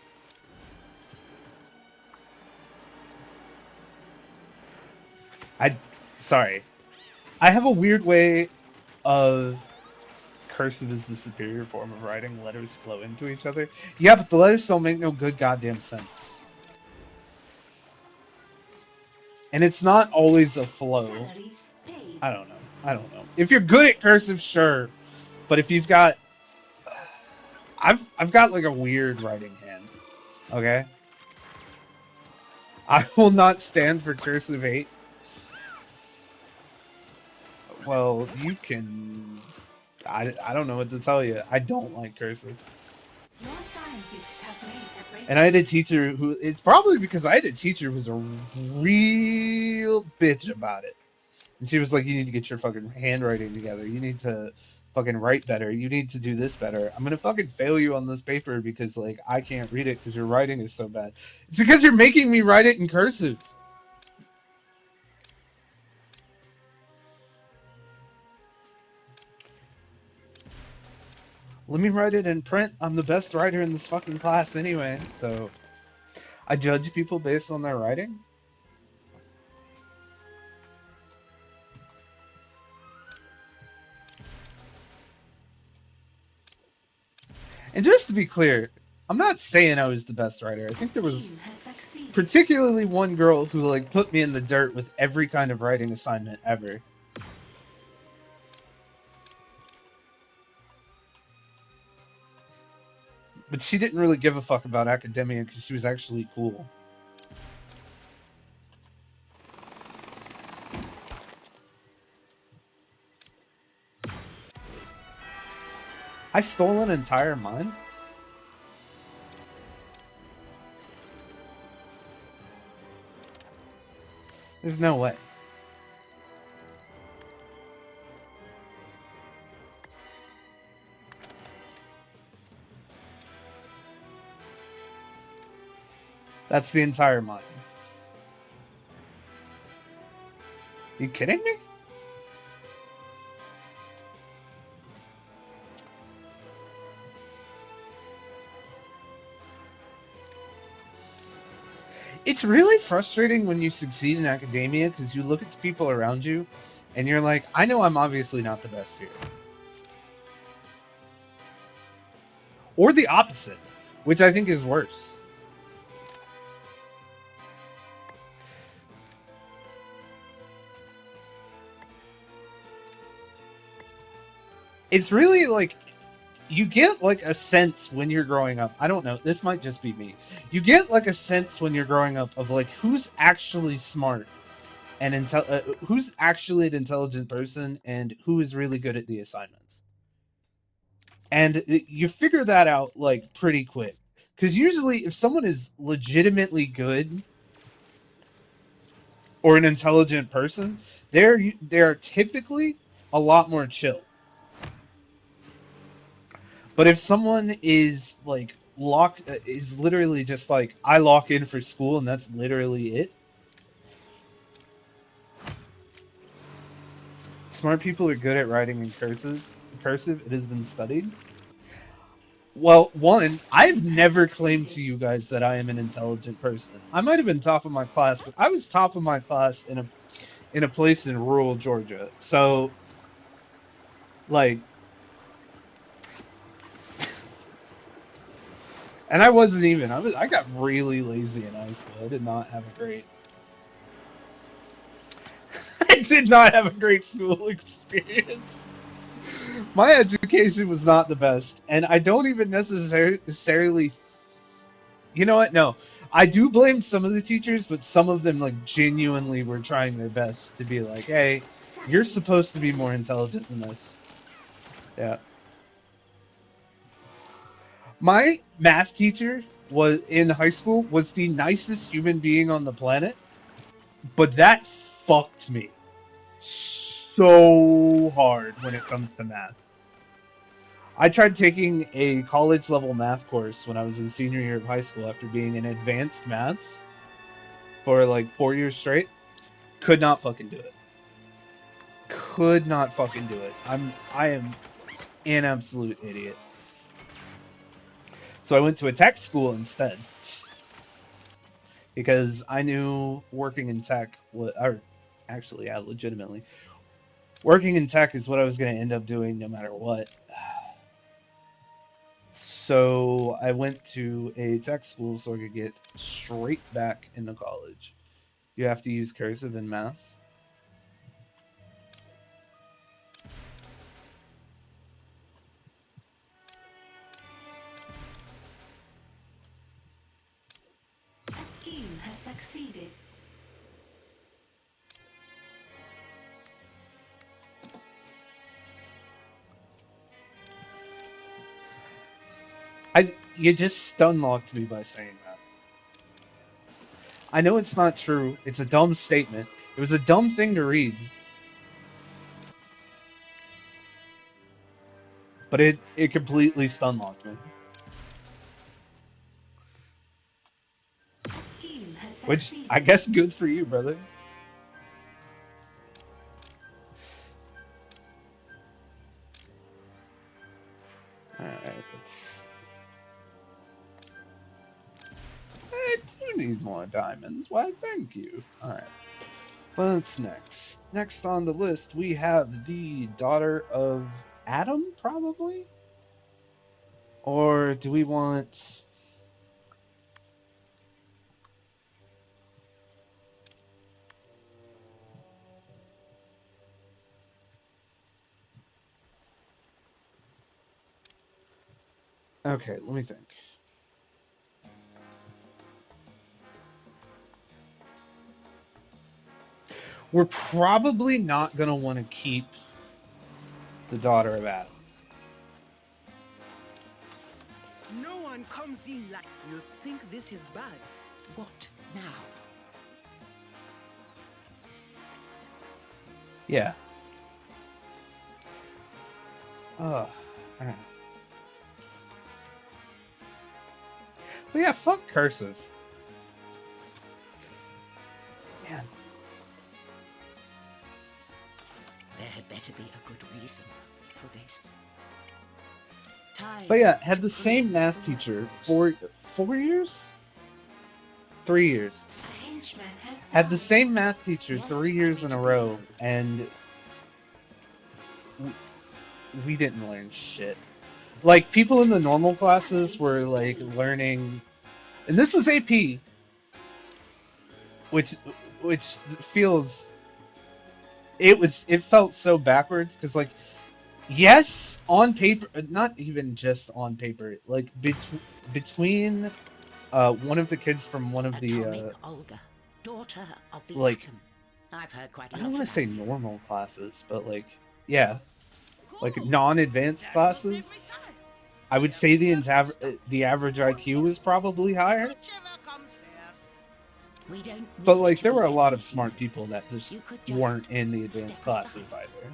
Sorry. I have a weird way of cursive is the superior form of writing. Letters flow into each other. Yeah, but the letters don't make no good goddamn sense. And it's not always a flow. Salaries paid. I don't know. If you're good at cursive, sure. But if you've got... I've got like a weird writing hand. Okay? I will not stand for cursive hate. Well, you can... I don't know what to tell you. I don't like cursive. Your scientists have made a breakthrough. And I had a teacher who... It's probably because I had a teacher who was a real bitch about it. And she was like, you need to get your fucking handwriting together. You need to fucking write better. You need to do this better. I'm gonna fucking fail you on this paper because, like, I can't read it because your writing is so bad. It's because you're making me write it in cursive. Let me write it in print. I'm the best writer in this fucking class anyway, so I judge people based on their writing. And just to be clear, I'm not saying I was the best writer. I think there was Scheme has succeeded. particularly one girl who like put me in the dirt with every kind of writing assignment ever. But she didn't really give a fuck about academia because she was actually cool. I stole an entire mine? There's no way. That's the entire mine. You kidding me? It's really frustrating when you succeed in academia because you look at the people around you and you're like, I know I'm obviously not the best here. Or the opposite, which I think is worse. It's really like, you get like a sense when you're growing up. I don't know. This might just be me. You get like a sense when you're growing up of like who's actually smart and who's actually an intelligent person and who is really good at the assignments. And you figure that out like pretty quick. Because usually if someone is legitimately good or an intelligent person, they're typically a lot more chill. But if someone is like is literally just like, I lock in for school and that's literally it. Smart people are good at writing in cursive. It has been studied. Well, one, I've never claimed to you guys that I am an intelligent person. I might have been top of my class, but I was top of my class in a place in rural Georgia. So, like, and I wasn't even. I got really lazy in high school. I did not have a great. I did not have a great school experience. My education was not the best, and I don't even necessarily. You know what? No, I do blame some of the teachers, but some of them like genuinely were trying their best to be like, "Hey, you're supposed to be more intelligent than this." Yeah. My math teacher was in high school was the nicest human being on the planet, but that fucked me so hard when it comes to math. I tried taking a college level math course when I was in senior year of high school after being in advanced maths for like 4 years straight. Could not fucking do it. Could not fucking do it. I am an absolute idiot. So I went to a tech school instead. Because I knew working in tech, legitimately, working in tech is what I was going to end up doing no matter what. So I went to a tech school so I could get straight back into college. You have to use cursive in math. A scheme has succeeded. You just stun-locked me by saying that. I know it's not true. It's a dumb statement. It was a dumb thing to read. But it completely stun-locked me. Which, I guess, good for you, brother. Alright, let's... I do need more diamonds. Why, thank you. Alright. What's next? Next on the list, we have the daughter of Adam, probably? Or do we want... Okay, let me think. We're probably not going to want to keep the daughter of Adam. No one comes in like you think this is bad. What now? Yeah. Alright. But yeah, fuck cursive. Man. There had better be a good reason for this. But yeah, had the same math teacher for 4 years? 3 years. A henchman has Had the died. same math teacher 3 years in a row, and we didn't learn shit. Like, people in the normal classes were, like, learning... And this was AP, which feels... It felt so backwards, because, like, yes, on paper... Not even just on paper. Like, between one of the kids from one of the... Atomic Olga, daughter of the like, atom. I've heard quite a I lot don't want to about say you. normal classes, but, like, yeah. Like, non-advanced classes, I would say the average IQ was probably higher. We don't But, need like, to there be were a lot of educated. smart people that just You could just weren't in the step advanced classes aside. either.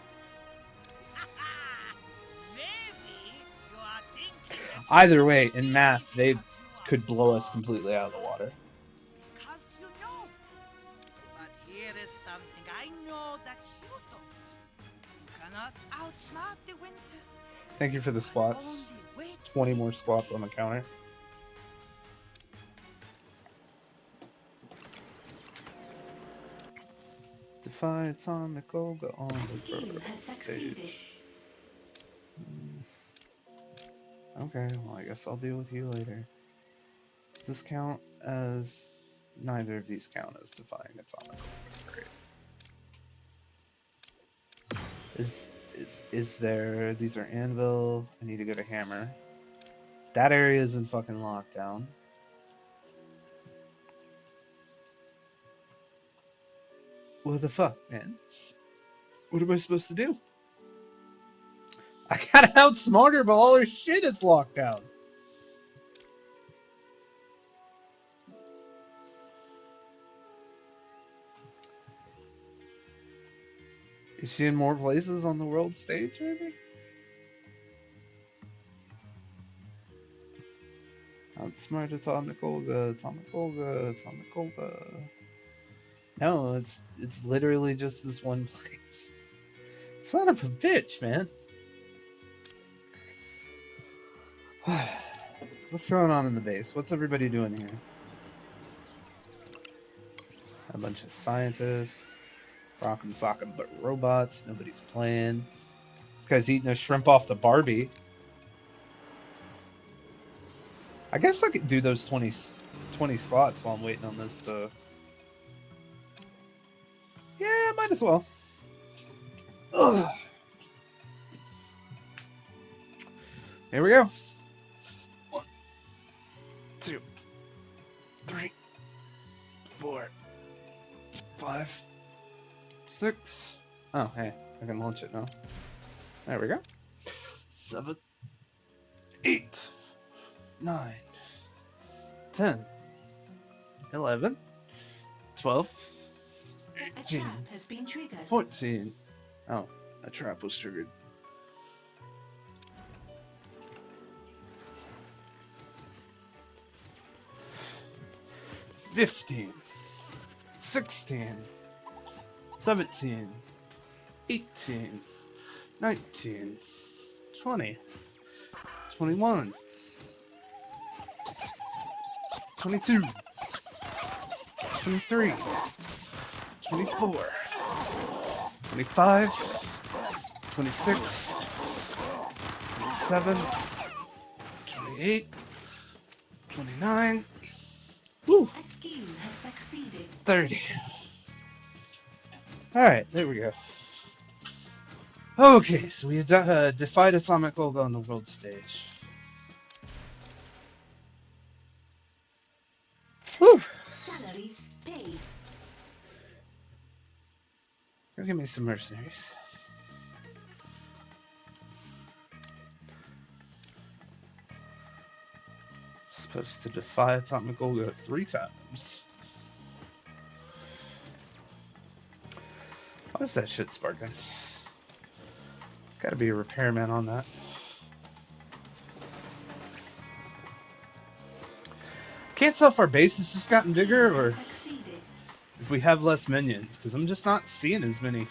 Either way, in math, they could blow us completely out of the water. Because you know. But here is something I know that you don't. You cannot outsmart the winter. Thank you for the squats. It's 20 more squats on the counter. Defy Atomic Olga on the Scheme world has succeeded. stage. Okay, well, I guess I'll deal with you later. Does this count as... Neither of these count as defying Atomic Olga. Great. Is there... These are Anvil. I need to go to Hammer. That area is in fucking lockdown. What the fuck, man? What am I supposed to do? I gotta outsmart her, but all her shit is locked down. Is she in more places on the world stage, maybe? Outsmart Atomic Olga, Atomic Olga, Atomic Olga. No, it's literally just this one place. Son of a bitch, man. What's going on in the base? What's everybody doing here? A bunch of scientists. Rock'em sock'em but robots. Nobody's playing. This guy's eating a shrimp off the Barbie. I guess I could do those 20 squats while I'm waiting on this to... Yeah, might as well. Ugh. Here we go. 1, 2, 3, 4, 5, 6. Oh, hey, I can launch it now. There we go. 7, 8, 9, 10, 11, 12, A 18, trap has been triggered. 14. Oh, a trap was triggered. 15, 16, 17, 18, 19, 20, 21, 22, 23, 24, 25, 26, 27, 28, 29, woo, A scheme has succeeded. 30. Alright, there we go. Okay, so we defied Atomic Olga on the world stage. Whew. Salaries paid. Go get me some mercenaries. Supposed to defy Atomic Olga 3 times. Why is that shit sparking? Gotta be a repairman on that. Can't tell if our base has just gotten bigger or Succeeded. if we have less minions, because I'm just not seeing as many.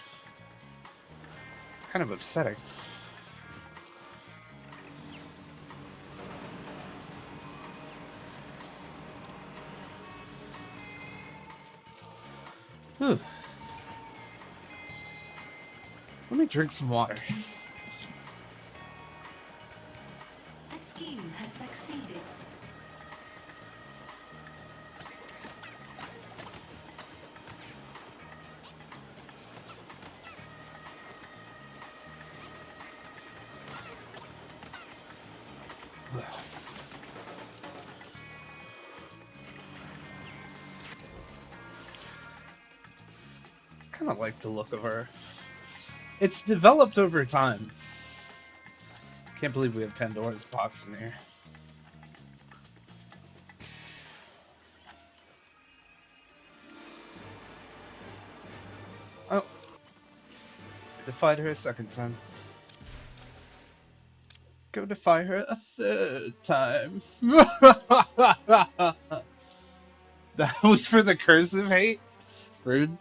It's kind of upsetting. Whew. Let me drink some water. A scheme has succeeded. Kind of like the look of her. It's developed over time. Can't believe we have Pandora's box in here. Oh. Defied her a second time. Go defy her a third time. That was for the cursive hate? Rude.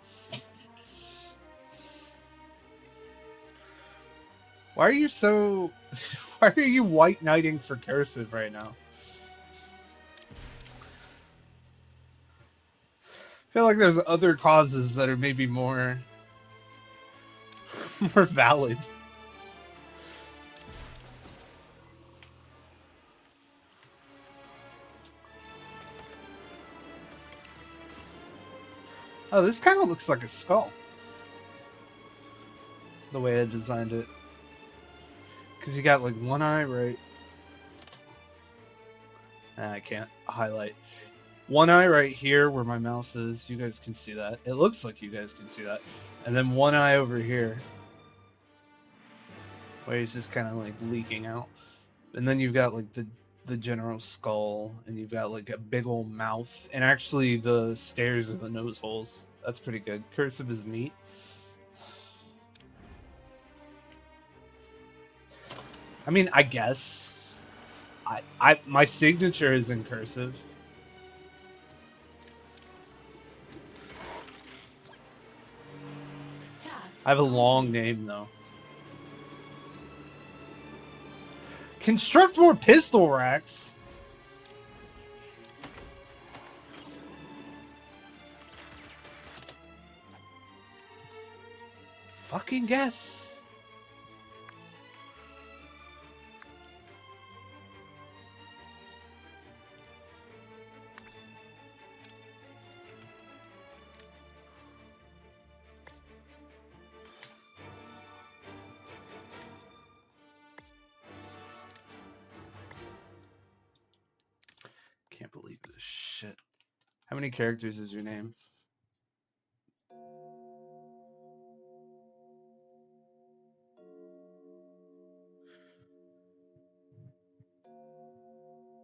Why are you so... Why are you white knighting for cursive right now? I feel like there's other causes that are maybe more... more valid. Oh, this kind of looks like a skull. The way I designed it. Because you got like one eye right... I can't highlight. One eye right here where my mouse is. You guys can see that. It looks like you guys can see that. And then one eye over here. Where he's just kind of like leaking out. And then you've got like the general skull. And you've got like a big old mouth. And actually the stairs are the nose holes. That's pretty good. Cursive is neat. I mean, I guess. My signature is in cursive. I have a long name, though. Construct more pistol racks? Fucking guess. Can't believe this shit. How many characters is your name?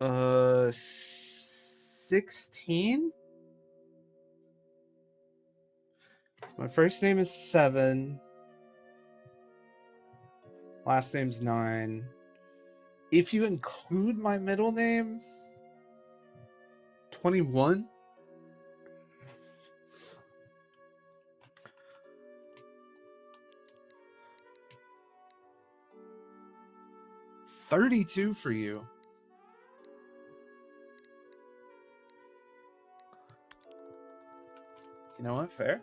Uh, 16? My first name is 7. Last name's 9. If you include my middle name, 21? $32 for you. You know what? Fair.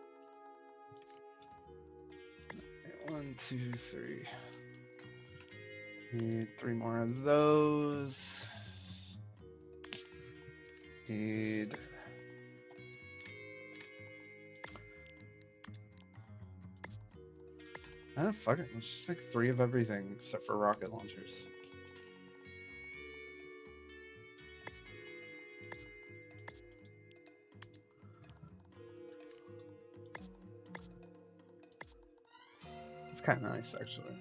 1, 2, 3. Need 3 more of those. Need... Oh, fuck it. Let's just make 3 of everything except for rocket launchers. It's kind of nice, actually.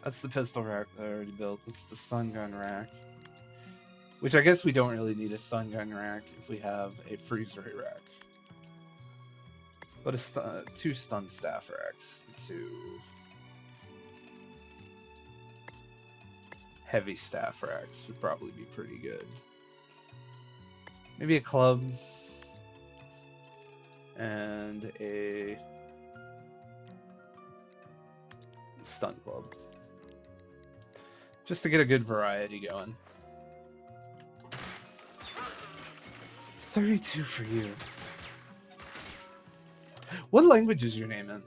That's the pistol rack that I already built. It's the stun gun rack. Which I guess we don't really need a stun gun rack if we have a freeze ray rack. But 2 stun staff racks. 2 heavy staff racks would probably be pretty good. Maybe a club. And a stun club. Just to get a good variety going. 32 for you. What language is your name in?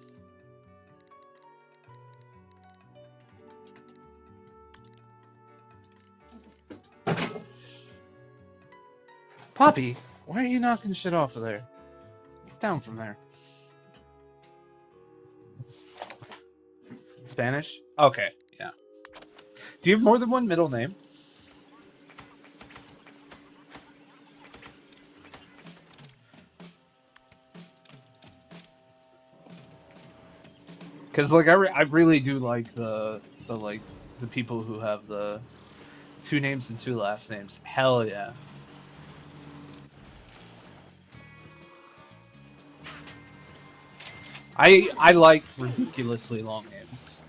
Poppy, why are you knocking shit off of there? Get down from there. Spanish? Okay, yeah. Do you have more than one middle name? Because like I really do like the people who have the 2 names and 2 last names. Hell yeah. I like ridiculously long names.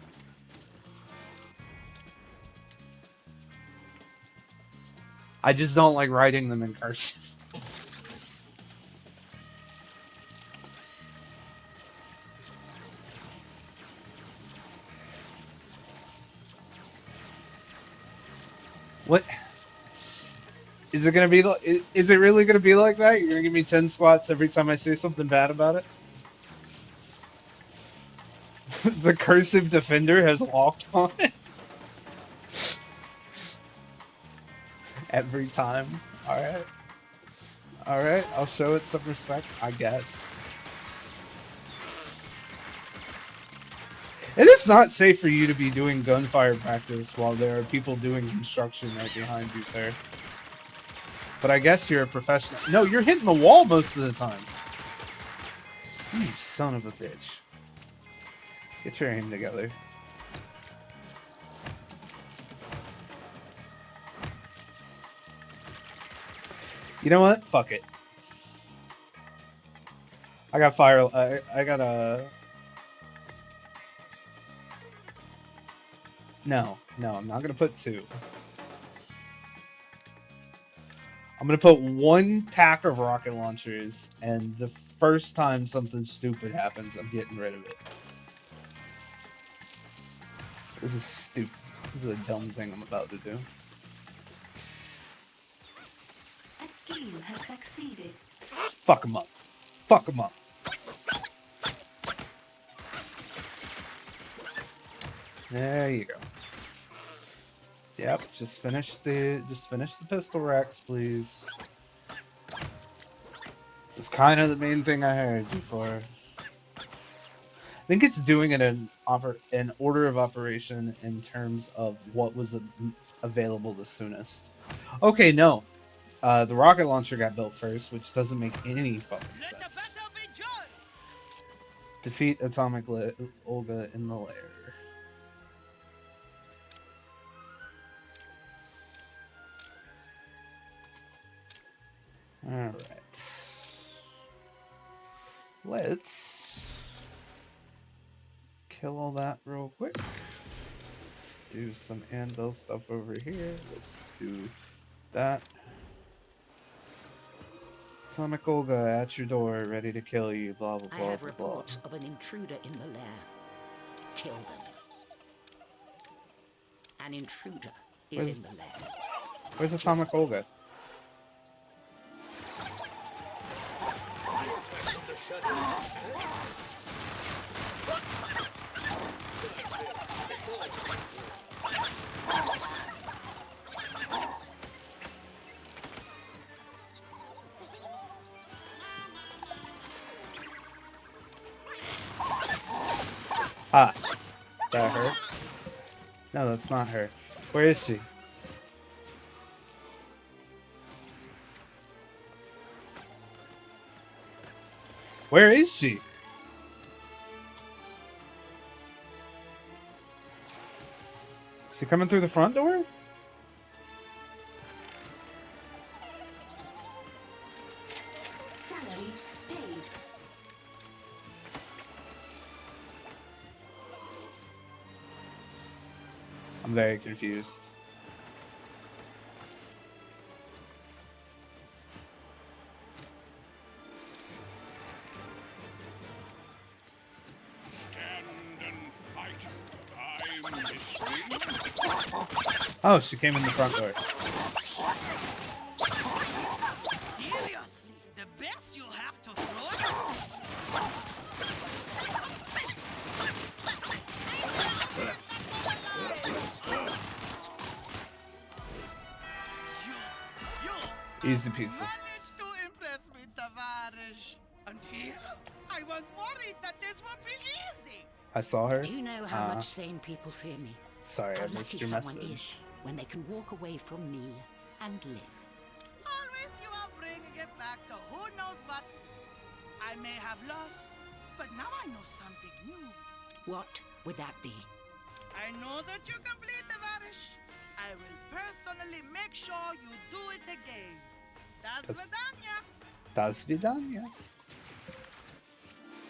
I just don't like writing them in cursive. What? Is it gonna be? Is it really gonna be like that? You're gonna give me 10 squats every time I say something bad about it? The cursive defender has locked on it. Every time. Alright. Alright, I'll show it some respect, I guess. It is not safe for you to be doing gunfire practice while there are people doing construction right behind you, sir. But I guess you're a professional. No, you're hitting the wall most of the time. You son of a bitch. Get your aim together. You know what? Fuck it. I got fire. I got a. No, I'm not gonna put 2. I'm gonna put 1 pack of rocket launchers, and the first time something stupid happens, I'm getting rid of it. This is stupid. This is a dumb thing I'm about to do. A scheme has succeeded. Fuck him up. Fuck him up. There you go. Yep, just finish the pistol racks, please. It's kind of the main thing I hired you for. I think it's doing it in order of operation in terms of what was available the soonest. Okay, no. The rocket launcher got built first, which doesn't make any fucking sense. Defeat Atomic Olga in the lair. Alright. Let's kill all that real quick. Let's do some anvil stuff over here. Let's do that. Atomic Olga at your door, ready to kill you, blah blah blah. I have blah, blah. reports of an intruder in the lair. Kill them. An intruder is in the lair. Where's Atomic Olga? Ah, is that her? No, that's not her. Where is she? Where is she? Is she coming through the front door? Salaries paid. I'm very confused. Oh, she came in the front door. Seriously? Easy peasy. Managed to impress me, Tavarish. Until I was worried that this would be easy. I saw her. Do you know how much sane people fear me? Sorry, How I lucky missed your someone message. is when they can walk away from me and live. Always you are bringing it back to who knows what. I may have lost, but now I know something new. What would that be? I know that you complete Tavarish. I will personally make sure you do it again. Das Vidanya. Das vidanya.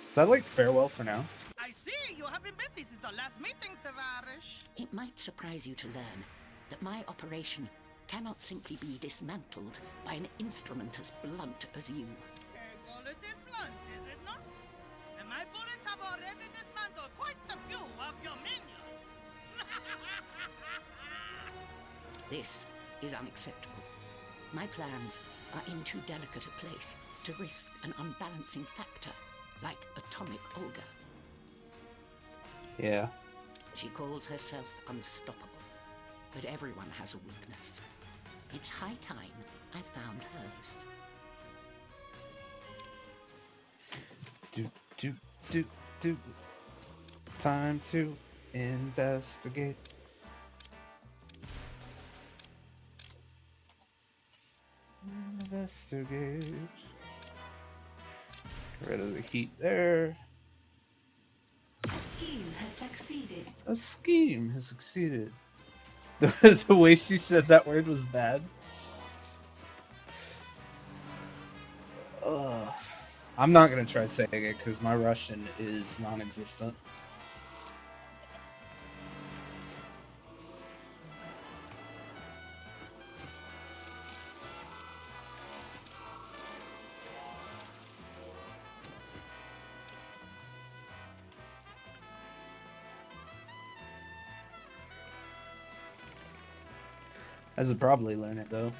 Is that like farewell for now? I see you have been busy since our last meeting, Tavarish. It might surprise you to learn that my operation cannot simply be dismantled by an instrument as blunt as you. A bullet is blunt, is it not? And my bullets have already dismantled quite a few of your minions. This is unacceptable. My plans are in too delicate a place to risk an unbalancing factor like atomic Olga. Yeah. She calls herself unstoppable, but everyone has a weakness. It's high time I found hers. Do. Time to investigate. Investigate. Get rid of the heat there. A scheme has succeeded. A scheme has succeeded. The way she said that word was bad. Ugh. I'm not gonna try saying it because my Russian is non-existent. I should probably learn it though.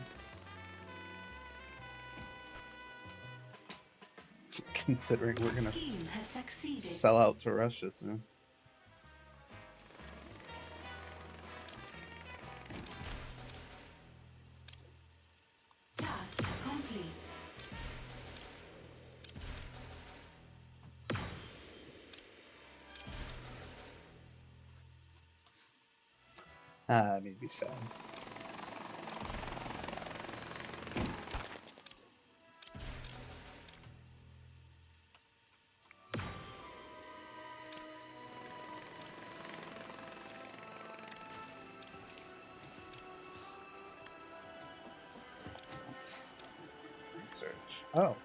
Considering we're gonna Scheme has succeeded. sell out to Russia soon. Task complete. Ah, made me sad. Let's research. Oh,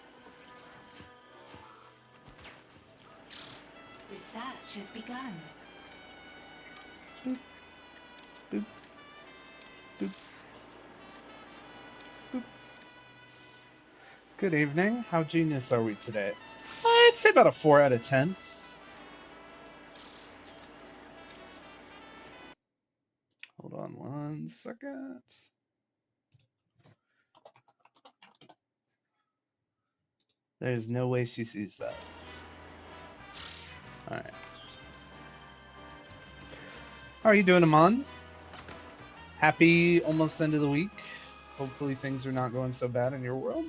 Research has begun. boop, boop, boop, boop. Good evening. How genius are we today? I'd say about a 4 out of 10. Hold on 1 second. There's no way she sees that. Alright. How are you doing, Amon? Happy almost end of the week. Hopefully things are not going so bad in your world.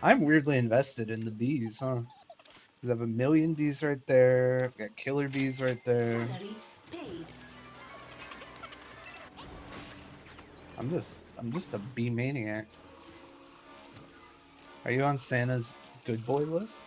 I'm weirdly invested in the bees, huh? 'Cause I have 1,000,000 bees right there. I've got killer bees right there. Salaries paid. I'm just a bee maniac. Are you on Santa's good boy list?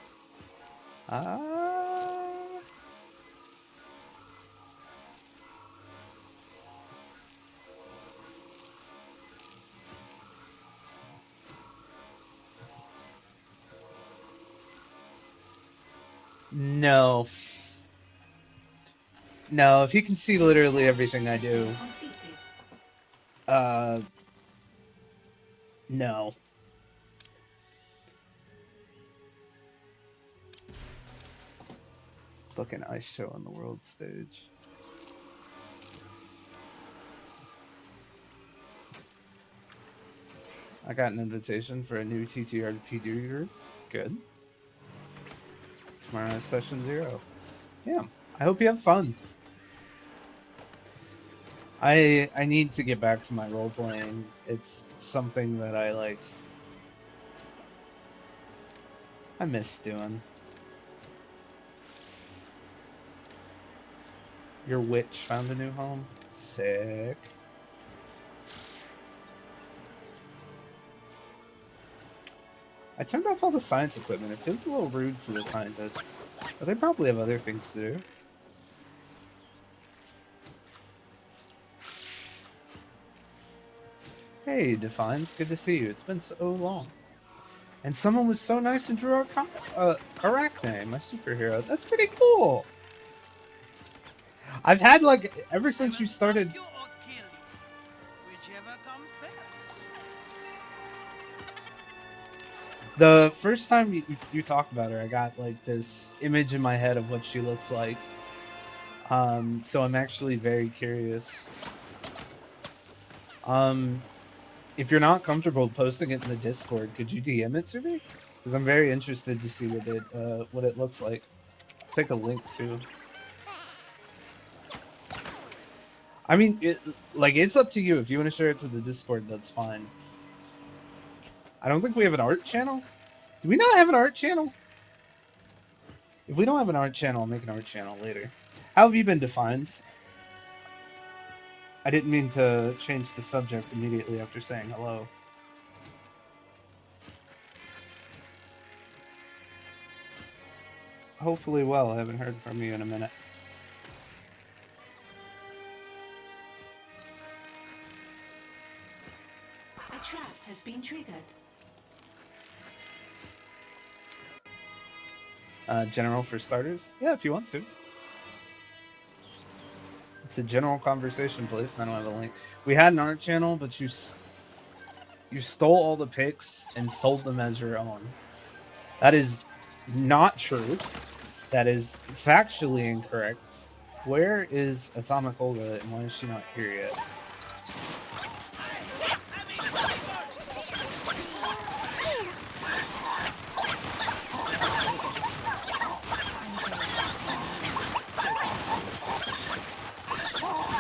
No. No, if you can see literally everything I do. No. Book an ice show on the world stage. I got an invitation for a new TTRPG group. Good. Tomorrow is session 0. Yeah. I hope you have fun. I need to get back to my role playing. It's something that I like. I miss doing. Your witch found a new home. Sick. I turned off all the science equipment. It feels a little rude to the scientists, but they probably have other things to do. Hey, Defines, good to see you. It's been so long. And someone was so nice and drew Arachne, my superhero. That's pretty cool. I've had, like, ever since you started... You or kill you, whichever comes first. The first time you talked about her, I got, like, this image in my head of what she looks like. So I'm actually very curious. If you're not comfortable posting it in the Discord, could you DM it to me? Because I'm very interested to see what it looks like. I'll take a link too. I mean, it's up to you. If you want to share it to the Discord, that's fine. I don't think we have an art channel. Do we not have an art channel? If we don't have an art channel, I'll make an art channel later. How have you been, Defines? I didn't mean to change the subject immediately after saying hello. Hopefully well. I haven't heard from you in a minute. A trap has been triggered. General for starters? Yeah, if you want to. It's a general conversation place, and I don't have a link. We had an art channel, but you stole all the pics and sold them as your own. That is not true. That is factually incorrect. Where is Atomic Olga, and why is she not here yet?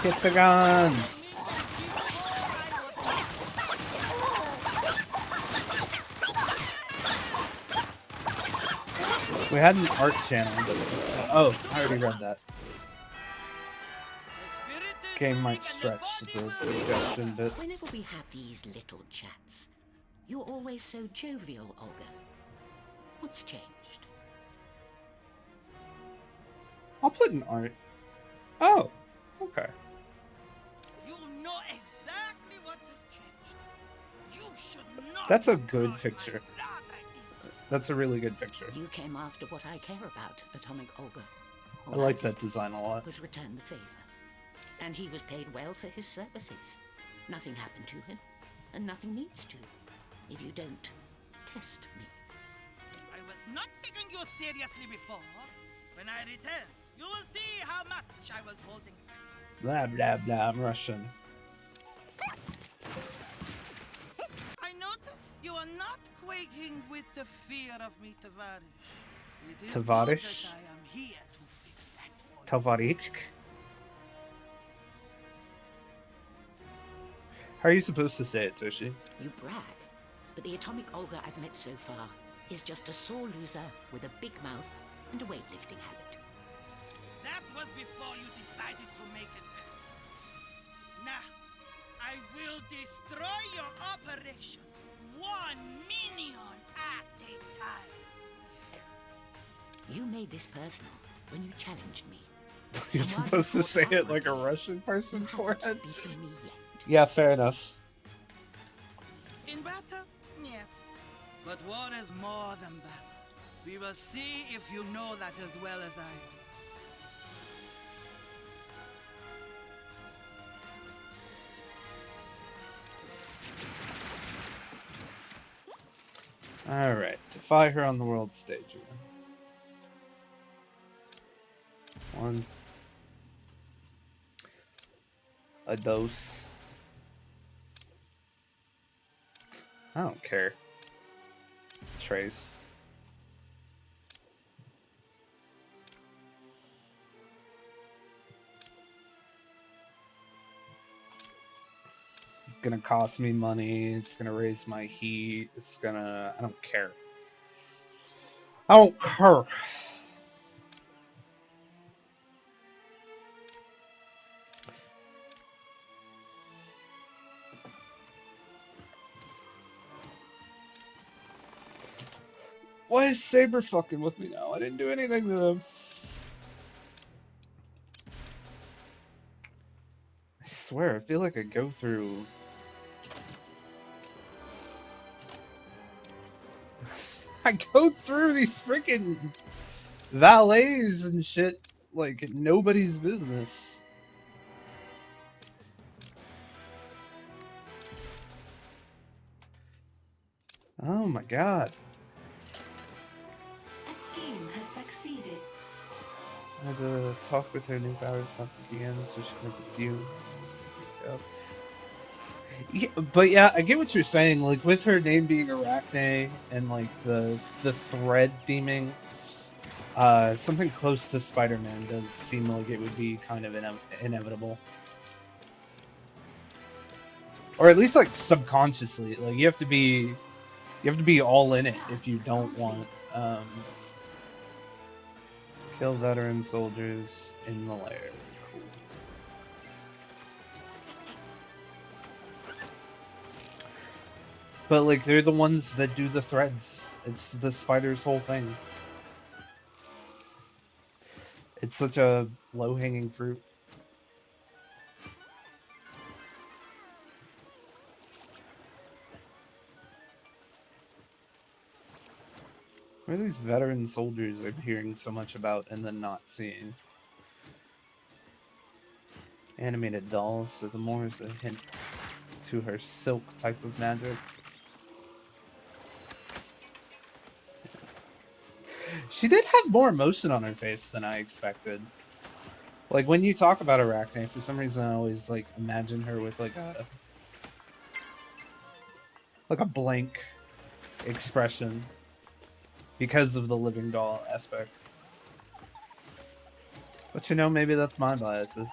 Get the guns! We had an art channel, but oh, I already read that. Game might stretch the suggestion bit. Whenever we have these little chats, you're always so jovial, Olga. What's changed? I'll put an art. Oh, okay. You know exactly what has changed. You should not. That's a good picture. That's a really good picture. You came after what I care about, Atomic Olga. I like that design a lot. Was return the favor. And he was paid well for his services. Nothing happened to him, and nothing needs to, if you don't test me. I was not taking you seriously before. When I return, you will see how much I was holding. Blah, blah, blah, I'm Russian. I notice you are not quaking with the fear of me, Tavarish. It is good Tavarish? that I am here to fix that for you. Tavarish? How are you supposed to say it, Toshi? You brag, but the Atomic Olga I've met so far is just a sore loser with a big mouth and a weightlifting habit. That was before you decided to make it personal. Now, I will destroy your operation, one minion at a time. You made this personal when you challenged me. You're And while supposed you to fought say it outwardly, like a Russian person, you haven't forehead? beaten me yet. Yeah, fair enough. In battle? Yeah. But war is more than battle. We will see if you know that as well as I do. Alright, defy her on the world stage again. One. A dose. I don't care. Trace. gonna cost me money. It's gonna raise my heat. It's gonna. I don't care. I don't care. Why is Saber fucking with me now? I didn't do anything to them. I swear, I feel like I go through... I go through these freaking valets and shit like nobody's business. Oh my god. A scheme has succeeded. I had to talk with her new powers about the end, so she can make a few details. Yeah, but yeah, I get what you're saying. Like with her name being Arachne and like the thread theming, something close to Spider-Man does seem like it would be kind of inevitable, or at least like subconsciously. Like you have to be all in it if you don't want kill veteran soldiers in the lair. But, like, they're the ones that do the threads. It's the spider's whole thing. It's such a low-hanging fruit. Where are these veteran soldiers I'm hearing so much about and then not seeing? Animated dolls, so the more is a hint to her silk type of magic. She did have more emotion on her face than I expected. Like, when you talk about Arachne, for some reason I always, like, imagine her with, like a blank expression because of the living doll aspect. But, you know, maybe that's my biases.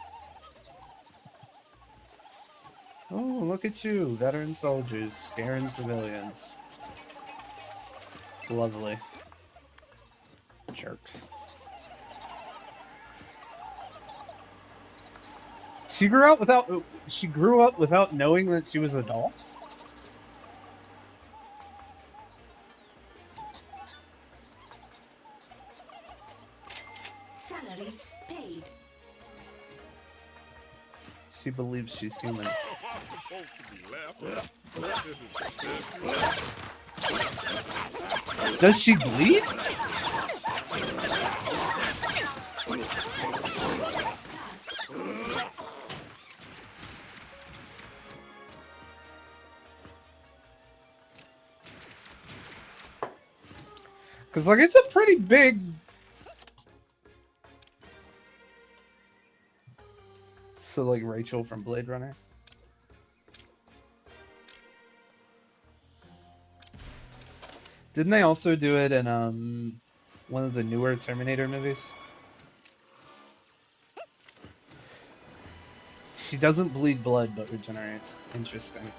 Oh, look at you, veteran soldiers scaring civilians. Lovely. Jerks. She grew up without knowing that she was a doll? Salaries paid. She believes she's human. Does she bleed? Because, like, it's a pretty big... So, like, Rachel from Blade Runner? Didn't they also do it in, one of the newer Terminator movies? She doesn't bleed blood, but regenerates. Interesting.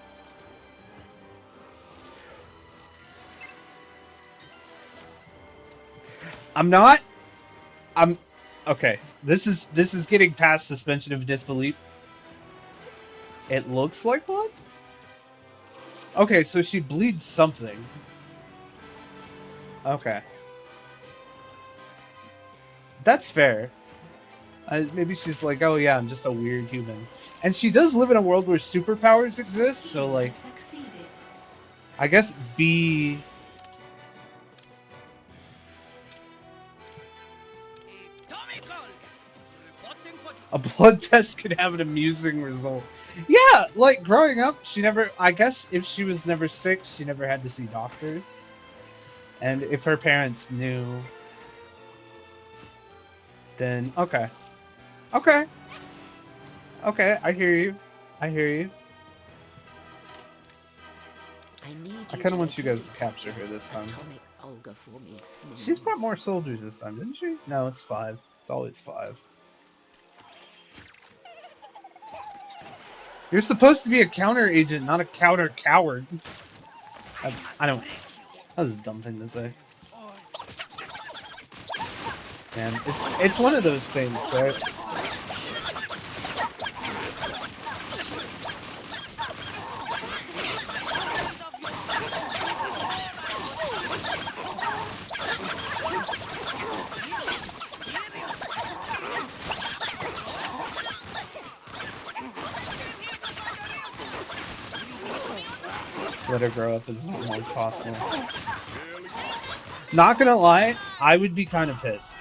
Okay. This is getting past suspension of disbelief. It looks like blood? Okay, so she bleeds something. Okay. That's fair. Maybe she's like, oh yeah, I'm just a weird human. And she does live in a world where superpowers exist, so like... I guess B... A blood test could have an amusing result. Yeah, like, growing up, she never... I guess if she was never sick, she never had to see doctors. And if her parents knew... Then, okay. Okay. Okay, I hear you. I hear you. I kind of want you guys to capture her this time. She's brought more soldiers this time, didn't she? No, it's 5. It's always 5. You're supposed to be a counter agent, not a counter coward. I don't. That was a dumb thing to say. Man, it's one of those things, right? Let her grow up as normal as possible. Not gonna lie, I would be kind of pissed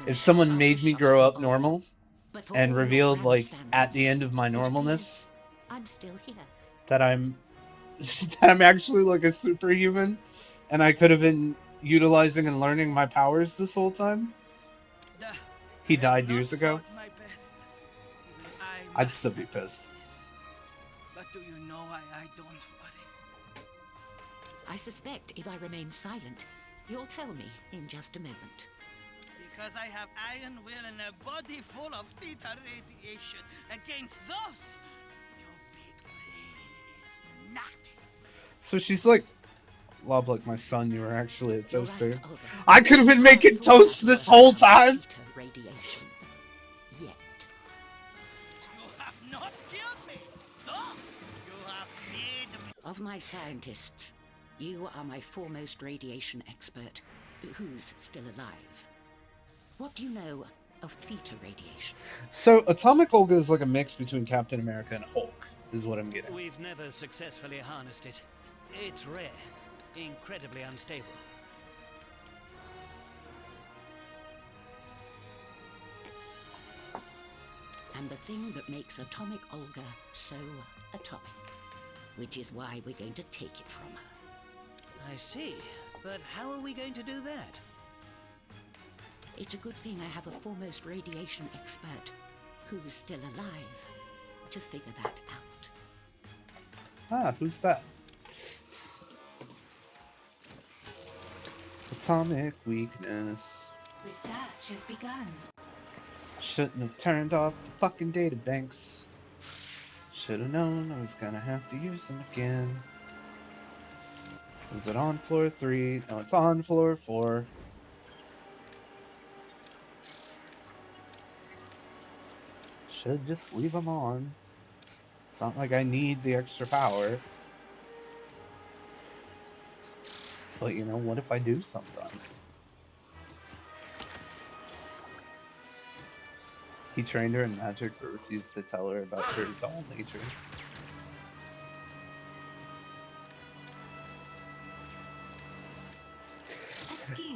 if someone made me grow up normal and revealed, like, at the end of my normalness, I'm still here. that I'm actually like a superhuman, and I could have been utilizing and learning my powers this whole time. He died years ago. I'd still be pissed. But do you know why I don't worry? I suspect if I remain silent, you'll tell me in just a moment. Because I have iron will and a body full of theta radiation. Against those, your big brain is nothing. So she's like, Lob, like my son, you were actually a toaster. I could have been making toast this whole time. Radiation. Yet. You have not killed me, so you have made me. Of my scientists, you are my foremost radiation expert, who's still alive. What do you know of theta radiation? So Atomic Olga is like a mix between Captain America and Hulk, is what I'm getting. We've never successfully harnessed it. It's rare, incredibly unstable. And the thing that makes Atomic Olga so atomic, which is why we're going to take it from her. I see, but how are we going to do that? It's a good thing I have a foremost radiation expert who's still alive to figure that out. Ah, who's that? Atomic weakness. Research has begun. Shouldn't have turned off the fucking data banks. Should have known I was gonna have to use them again. Is it on floor 3? No, it's on floor 4. Should just leave them on. It's not like I need the extra power. But you know, what if I do something? He trained her in magic but refused to tell her about her dull nature.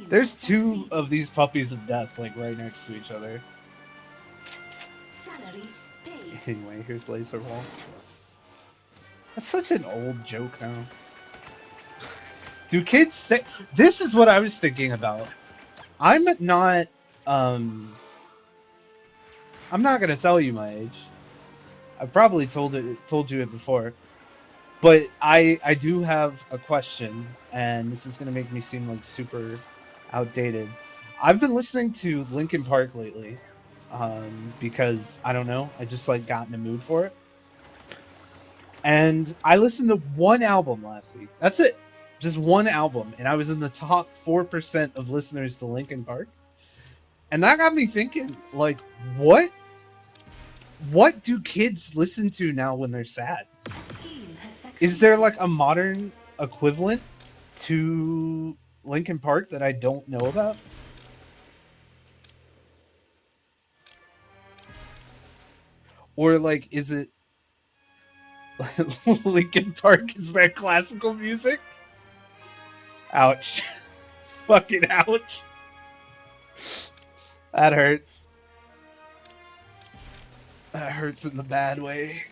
There's 2 of these puppies of death, like, right next to each other. Anyway, here's Laser Ball. That's such an old joke now. Do kids say... This is what I was thinking about. I'm not gonna tell you my age. I've probably told you it before. But I do have a question, and this is gonna make me seem like super outdated. I've been listening to Linkin Park lately. Because I don't know, I just like got in the mood for it. And I listened to one album last week. That's it. Just one album. And I was in the top 4% of listeners to Linkin Park. And that got me thinking, like, what do kids listen to now when they're sad? Is there like a modern equivalent to Linkin Park that I don't know about? Or, like, is it Linkin Park? Is that classical music? Ouch. Fucking ouch. That hurts. That hurts in the bad way.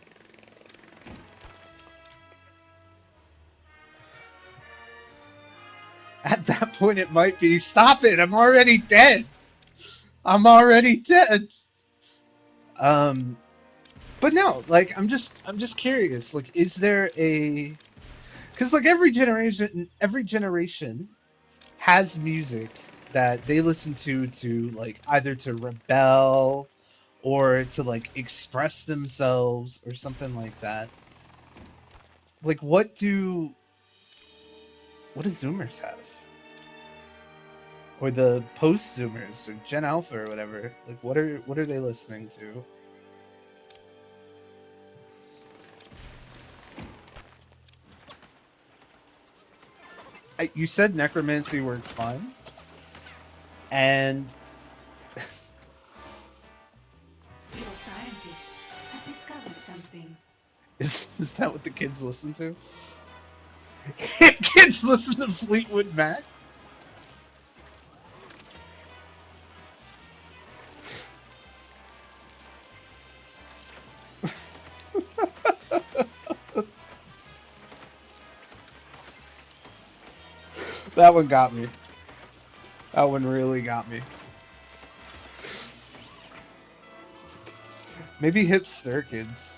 At that point, it might be. Stop it! I'm already dead! I'm already dead! But no, like, I'm just curious. Like, is there a... Because, like, every generation has music that they listen to, like, either to rebel or to like express themselves or something like that. Like what do Zoomers have? Or the post Zoomers or Gen Alpha or whatever. Like what are they listening to? You said necromancy works fine. And Your scientists have discovered something. is that what the kids listen to? Kids listen to Fleetwood Mac? That one got me. That one really got me. Maybe hipster kids.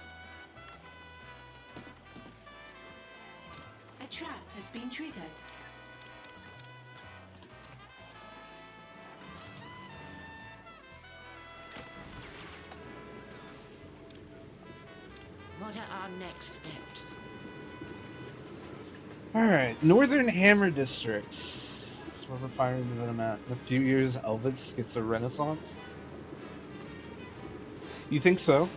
A trap has been triggered. What are our next steps? Alright, Northern Hammer Districts. That's where we're firing the venom at. In a few years, Elvis gets a renaissance. You think so?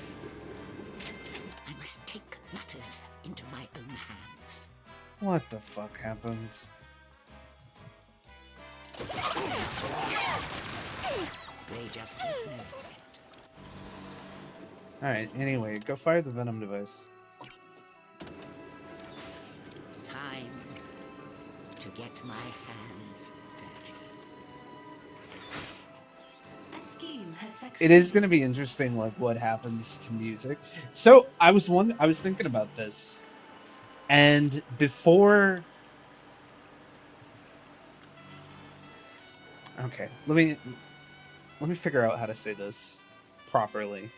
I must take matters into my own hands. What the fuck happened? They just don't know yet. Alright, anyway, go fire the venom device. Time to get my hands dirty. A scheme has succeeded. It is going to be interesting, like what happens to music. So I was thinking about this, and before. Okay, let me figure out how to say this properly.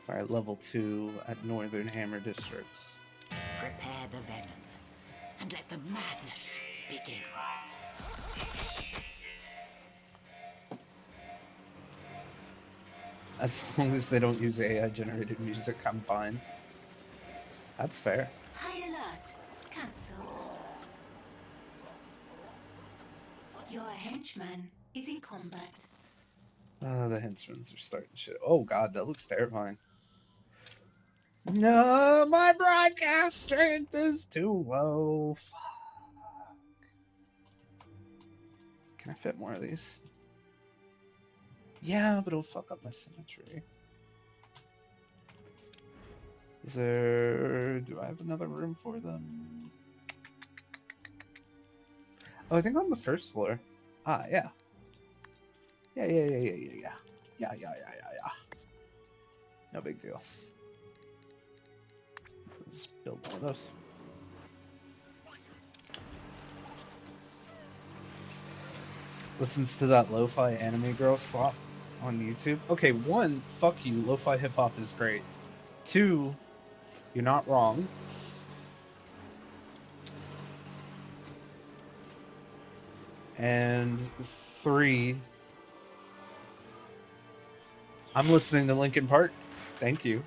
All right, level 2 at Northern Hammer Districts. Prepare the venom and let the madness begin. As long as they don't use AI-generated music, I'm fine. That's fair. High alert. Cancelled. Your henchman is in combat. The henchmen are starting shit. Oh god, that looks terrifying. No, my broadcast strength is too low. Fuck. Can I fit more of these? Yeah, but it'll fuck up my symmetry. Is there... Do I have another room for them? Oh, I think on the first floor. Ah, yeah. Yeah. No big deal. Let's build one of those. Listens to that lo-fi anime girl slop on YouTube. Okay, 1, fuck you. Lo-fi hip-hop is great. 2, you're not wrong. And 3, I'm listening to Linkin Park. Thank you.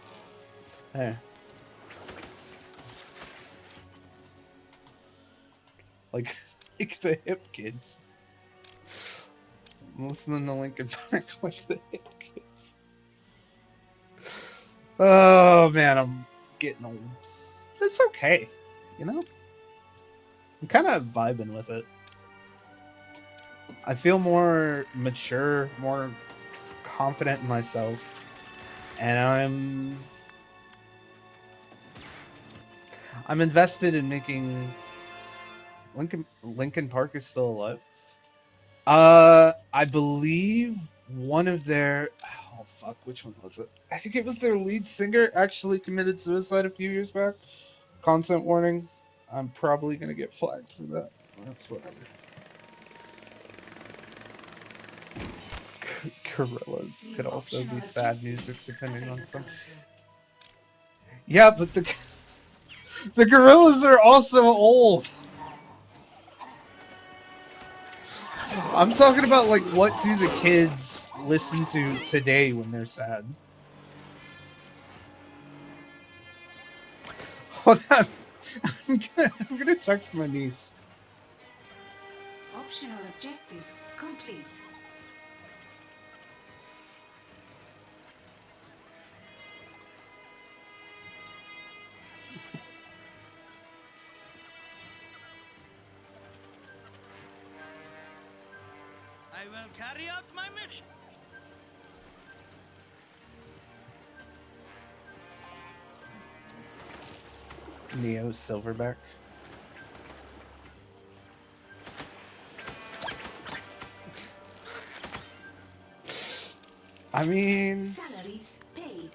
Hey. Like the hip kids. I'm listening to Linkin Park like the hip kids. Oh man, I'm getting old. It's okay, you know? I'm kind of vibing with it. I feel more mature, more confident in myself, and I'm invested in making Linkin Park is still alive. I believe one of their which one was it? I think it was their lead singer actually committed suicide a few years back. Content warning. I'm probably gonna get flagged for that. That's whatever. Gorillas could also be sad music depending on some. Yeah, but the Gorillas are also old. I'm talking about like what do the kids listen to today when they're sad? Hold on. I'm gonna text my niece. Optional objective complete. I will carry out my mission. Neo Silverback. I mean, Salaries paid.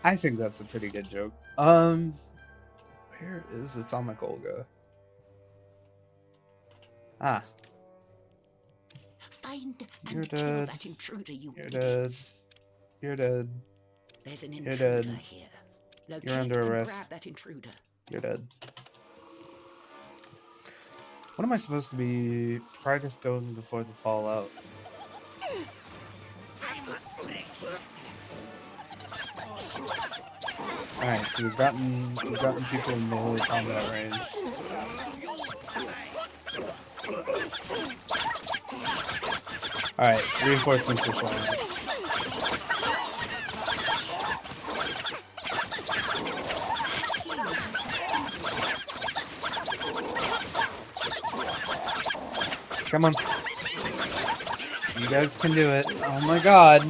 I think that's a pretty good joke. Where is Atomic Olga? Ah, Find You're and kill dead. that intruder, you you're idiots. dead. You're dead. There's an You're intruder dead. here. Locate under and arrest. grab that intruder. You're dead. What am I supposed to be? Prageth going before the fallout. Alright, so we've gotten people in melee combat range. Alright, reinforcements are showing up. Come on. You guys can do it. Oh my god.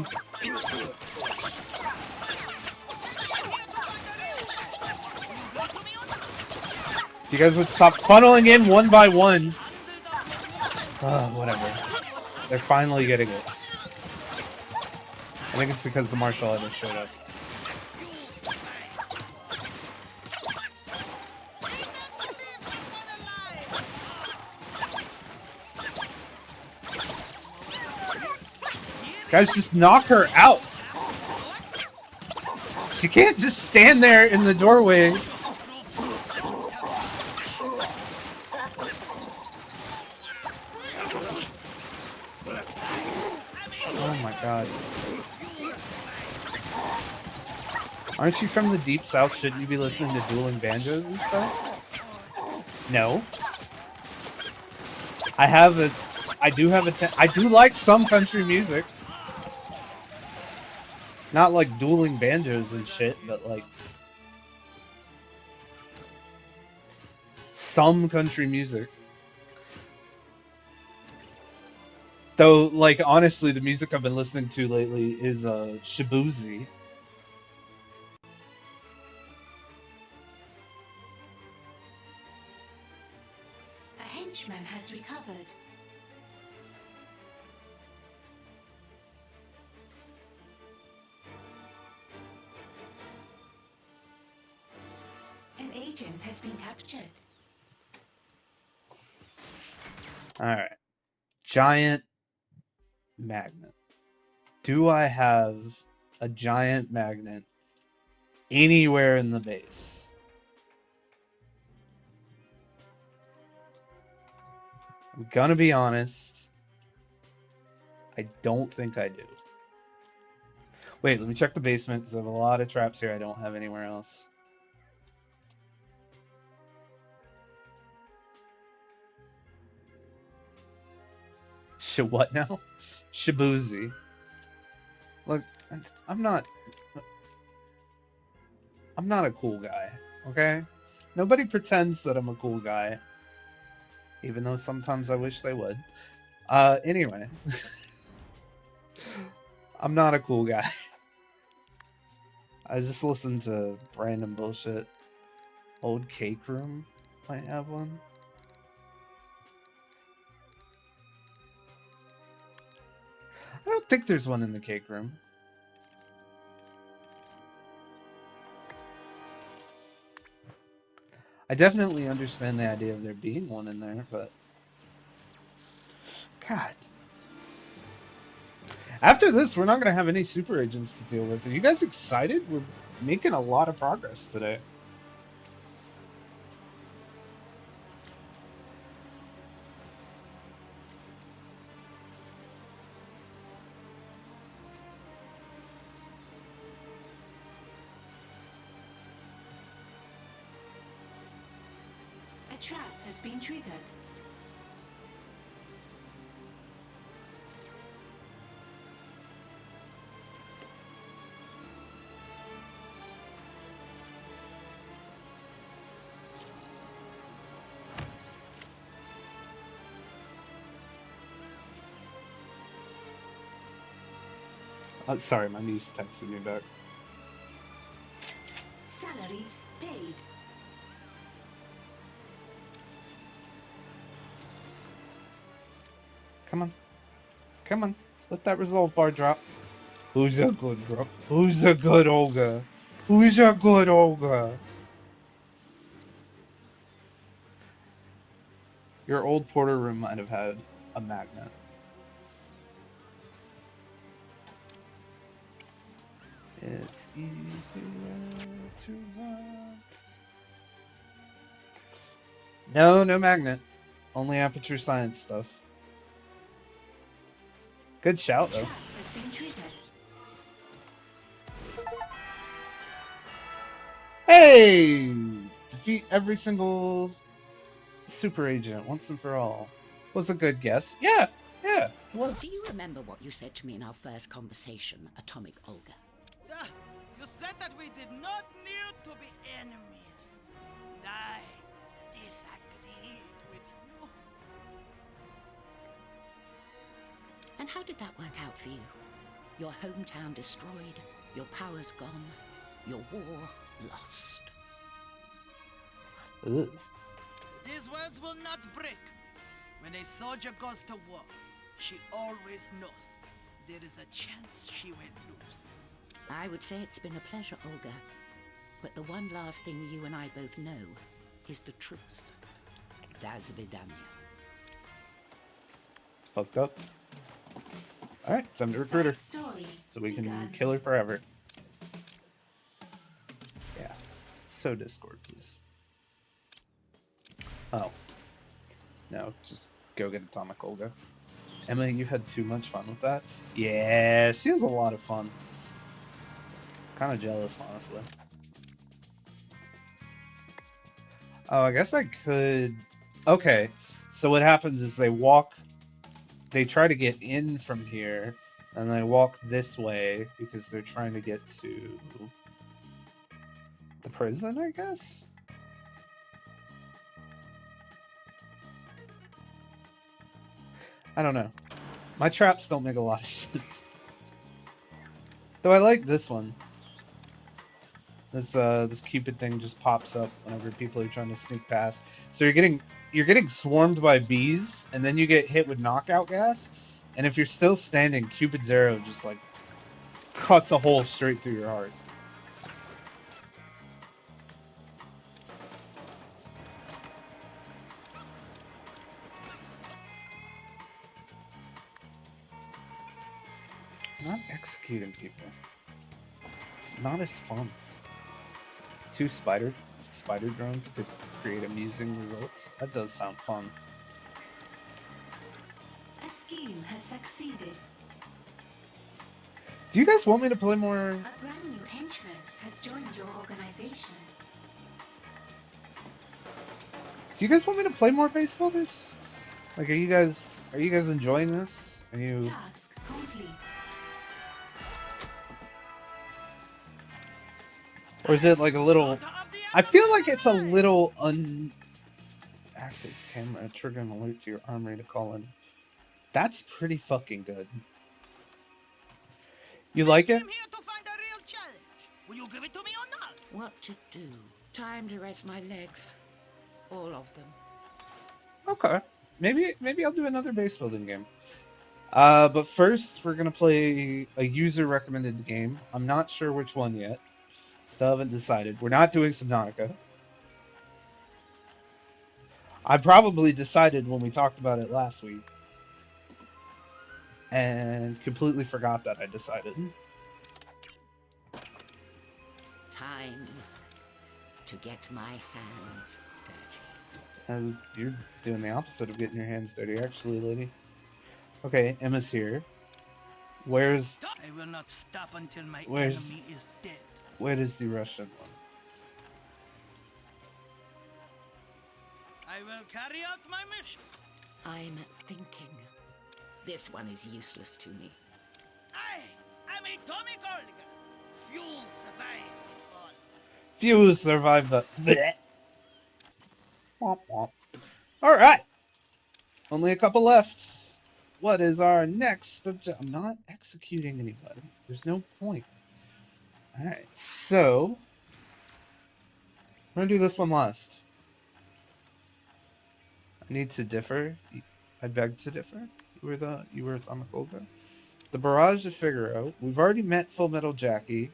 You guys would stop funneling in one by one. Whatever. They're finally getting it. I think it's because the martial artist showed up. Guys, just knock her out. She can't just stand there in the doorway. Oh my god. Aren't you from the deep south? Shouldn't you be listening to dueling banjos and stuff? No. I do like some country music. Not like dueling banjos and shit, but like some country music. Though, like, honestly, the music I've been listening to lately is Shibuzi. A henchman has recovered. An agent has been captured. Alright. Giant magnet. Do I have a giant magnet anywhere in the base? I'm gonna be honest. I don't think I do. Wait, let me check the basement because I have a lot of traps here I don't have anywhere else. What now? Shibuzi. Look, I'm not a cool guy, okay? Nobody pretends that I'm a cool guy. Even though sometimes I wish they would. Anyway. I'm not a cool guy. I just listen to random bullshit. Old Cake Room might have one. I don't think there's one in the Cake Room. I definitely understand the idea of there being one in there, but... God. After this, we're not going to have any super agents to deal with. Are you guys excited? We're making a lot of progress today. A trap has been triggered. Sorry, my niece texted me back. Salaries paid. Come on. Come on. Let that resolve bar drop. Who's a good girl? Who's a good Olga? Who's a good Olga? Your old porter room might have had a magnet. It's easier to run. No magnet. Only aperture science stuff. Good shout, though. Trap has been triggered. Hey! Defeat every single super agent once and for all. Was a good guess. Yeah, it was. Do you remember what you said to me in our first conversation, Atomic Olga? You said that we did not need to be enemies. I disagreed with you. And how did that work out for you? Your hometown destroyed, your powers gone, your war lost. Ugh. These words will not break. When a soldier goes to war, she always knows there is a chance she will lose. I would say it's been a pleasure, Olga. But the one last thing you and I both know is the truth. Das Vidania. It's fucked up. Alright, time to recruit her. Story So we can begun. kill her forever. Yeah. So Discord, please. Oh. No, just go get Atomic Olga. Emma, you had too much fun with that? Yeah, she was a lot of fun. Kind of jealous, honestly. Oh, I guess I could... Okay, so what happens is they try to get in from here, and they walk this way because they're trying to get to the prison, I guess? I don't know. My traps don't make a lot of sense. Though I like this one. This Cupid thing just pops up whenever people are trying to sneak past. So you're getting swarmed by bees, and then you get hit with knockout gas. And if you're still standing, Cupid's arrow just like cuts a hole straight through your heart. Not executing people. It's not as fun. 2 spider drones could create amusing results. That does sound fun. A scheme has succeeded. Do you guys want me to play more? A brand new henchman has joined your organization. Do you guys want me to play more base builders? Like, are you guys enjoying this? Are you? Task complete. Or is it like a little? I feel like it's a little Actus camera trigger an alert to your armory to call in. That's pretty fucking good. You like it? I'm here to find a real challenge. Will you give it to me or not? What to do? Time to rest my legs. All of them. Okay. Maybe I'll do another base building game. But first we're gonna play a user recommended game. I'm not sure which one yet. Still haven't decided. We're not doing Subnautica. I probably decided when we talked about it last week. And completely forgot that I decided. Time to get my hands dirty. You're doing the opposite of getting your hands dirty, actually, lady. Okay, Emma's here. Where's... I will not stop until my Where's- enemy is dead. Where is the Russian one? I will carry out my mission. I'm thinking. This one is useless to me. I am a Tommy Goldigan. Few survive the fall. Few survived the. Blech. Womp womp. All right. Only a couple left. What is our next objective? I'm not executing anybody. There's no point. All right. So we're gonna do this one last. I need to differ. I beg to differ. You were Atomic Olga. The Barrage of Figaro. We've already met Full Metal Jackie.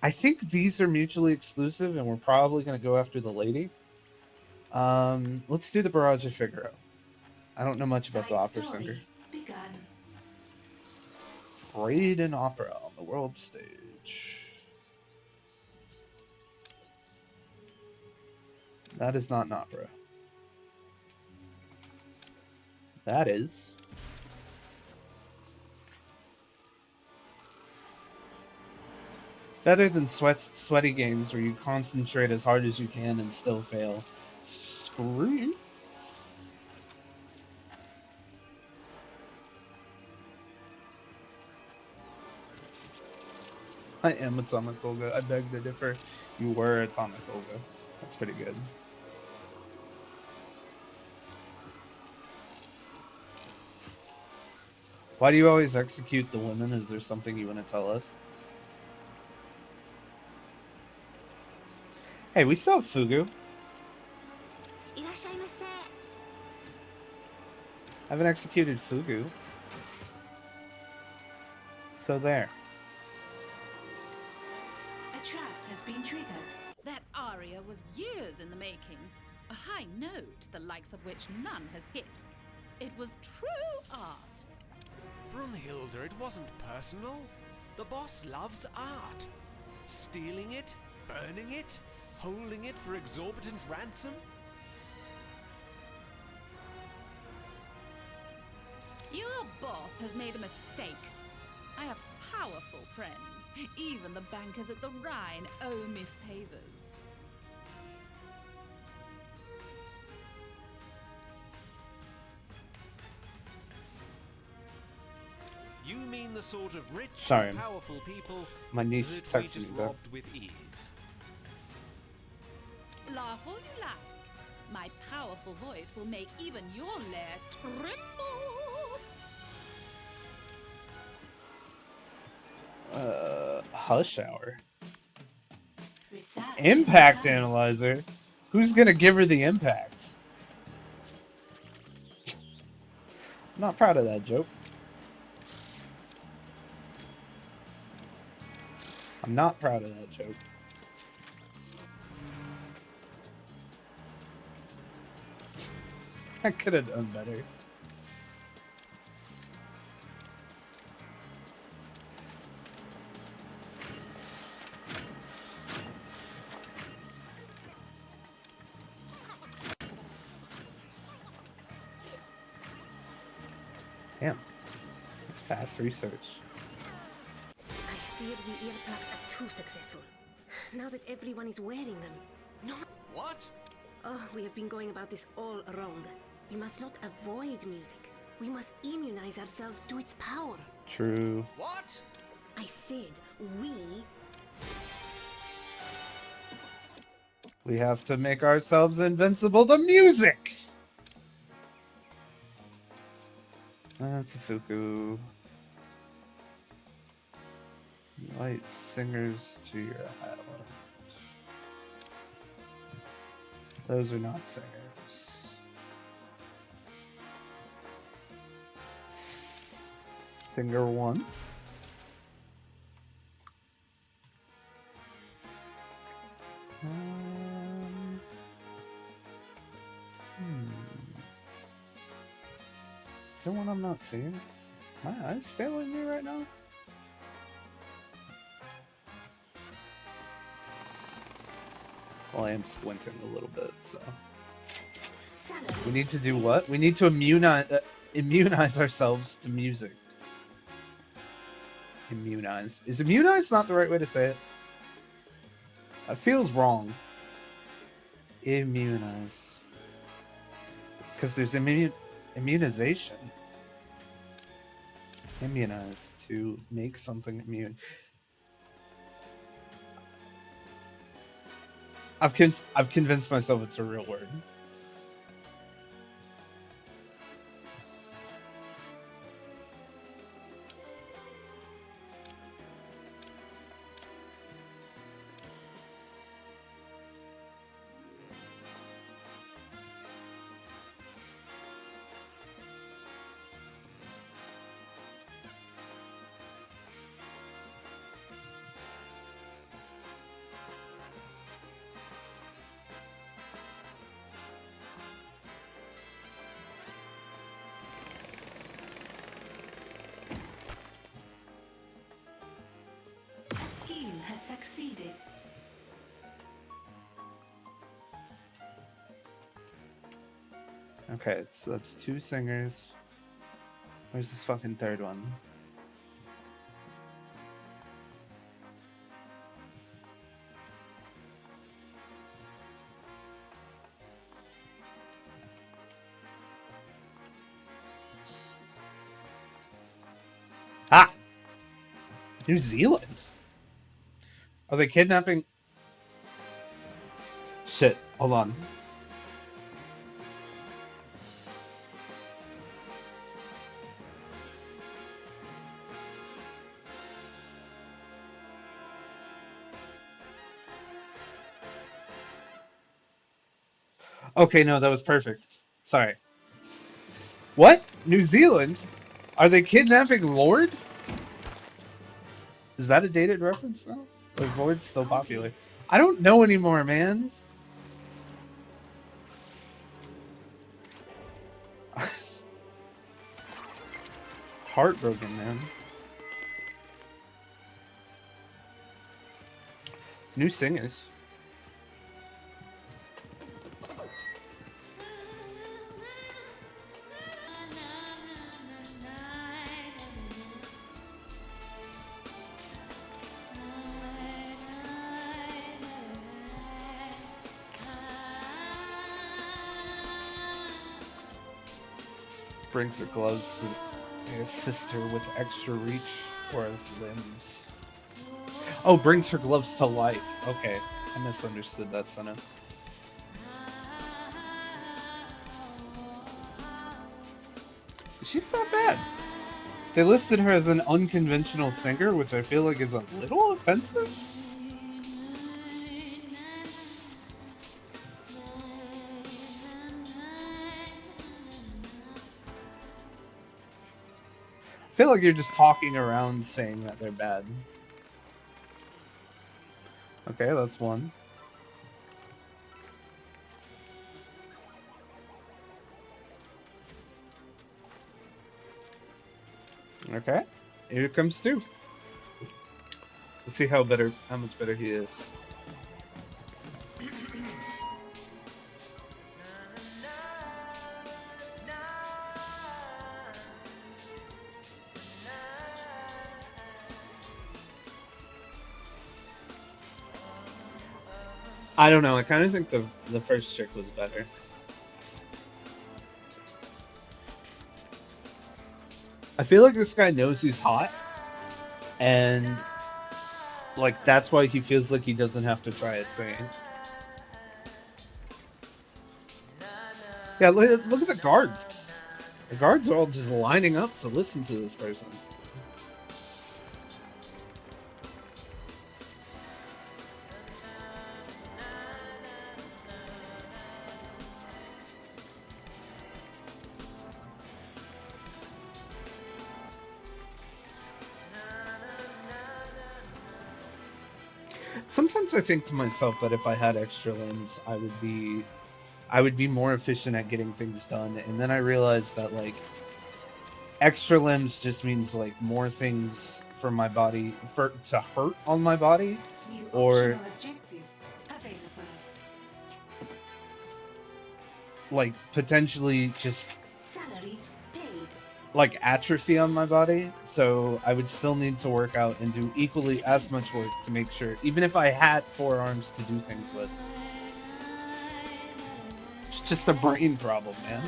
I think these are mutually exclusive, and we're probably going to go after the lady. Let's do the Barrage of Figaro. I don't know much about the opera singer. Begun. Raid an opera on the world stage. That is not an opera. That is... better than sweaty games where you concentrate as hard as you can and still fail. Scream. I am Atomic Olga. I beg to differ. You were Atomic Olga. That's pretty good. Why do you always execute the women? Is there something you want to tell us? Hey, we still have Fugu. I haven't executed Fugu. So there. A trap has been triggered. That aria was years in the making. A high note, the likes of which none has hit. It was true art. Brunhilde, it wasn't personal. The boss loves art. Stealing it, burning it, holding it for exorbitant ransom. Your boss has made a mistake. I have powerful friends. Even the bankers at the Rhine owe me favors. You mean the sort of rich, Sorry. and powerful people My niece that we texted just me back. robbed with ease? Laugh all you like. My powerful voice will make even your lair tremble. Hush Hour. Research. Impact Analyzer? Who's gonna give her the impact? I'm not proud of that joke. I'm not proud of that joke. I could have done better. Damn. That's fast research. I fear the earplugs are too successful. Now that everyone is wearing them. No. What? Oh, we have been going about this all wrong. We must not avoid music. We must immunize ourselves to its power. True. What? I said we. We have to make ourselves invincible to music! That's a Fuku. Light singers to your highland. Those are not singers. Singer 1. Is there one I'm not seeing? My eyes failing me right now? Well, I am squinting a little bit, so. We need to do what? We need to immunize ourselves to music. Immunize. Is immunize not the right way to say it? That feels wrong. Immunize. Because there's immunization. Immunize, to make something immune. I've convinced myself it's a real word. Skill has succeeded. Okay, so that's 2 singers. Where's this fucking third one? Ah! New Zealand? Are they kidnapping? Shit, hold on. Okay, no, that was perfect. Sorry. What? New Zealand? Are they kidnapping Lord? Is that a dated reference now? Or is Lord still popular? I don't know anymore, man. Heartbroken, man. New singers. Brings her gloves to assist her with extra reach or as limbs. Oh, brings her gloves to life. Okay, I misunderstood that sentence. She's not bad. They listed her as an unconventional singer, which I feel like is a little offensive. I feel like you're just talking around saying that they're bad. Okay, that's one. Okay, here comes 2. Let's see how much better he is. I don't know. I kind of think the first chick was better. I feel like this guy knows he's hot, and like that's why he feels like he doesn't have to try it singing. Yeah, look at the guards. The guards are all just lining up to listen to this person. Sometimes I think to myself that if I had extra limbs, I would be more efficient at getting things done. And then I realized that like extra limbs just means like more things for my body to hurt on my body, or like potentially just like atrophy on my body. So I would still need to work out and do equally as much work to make sure, even if I had 4 arms to do things with. It's just a brain problem, man.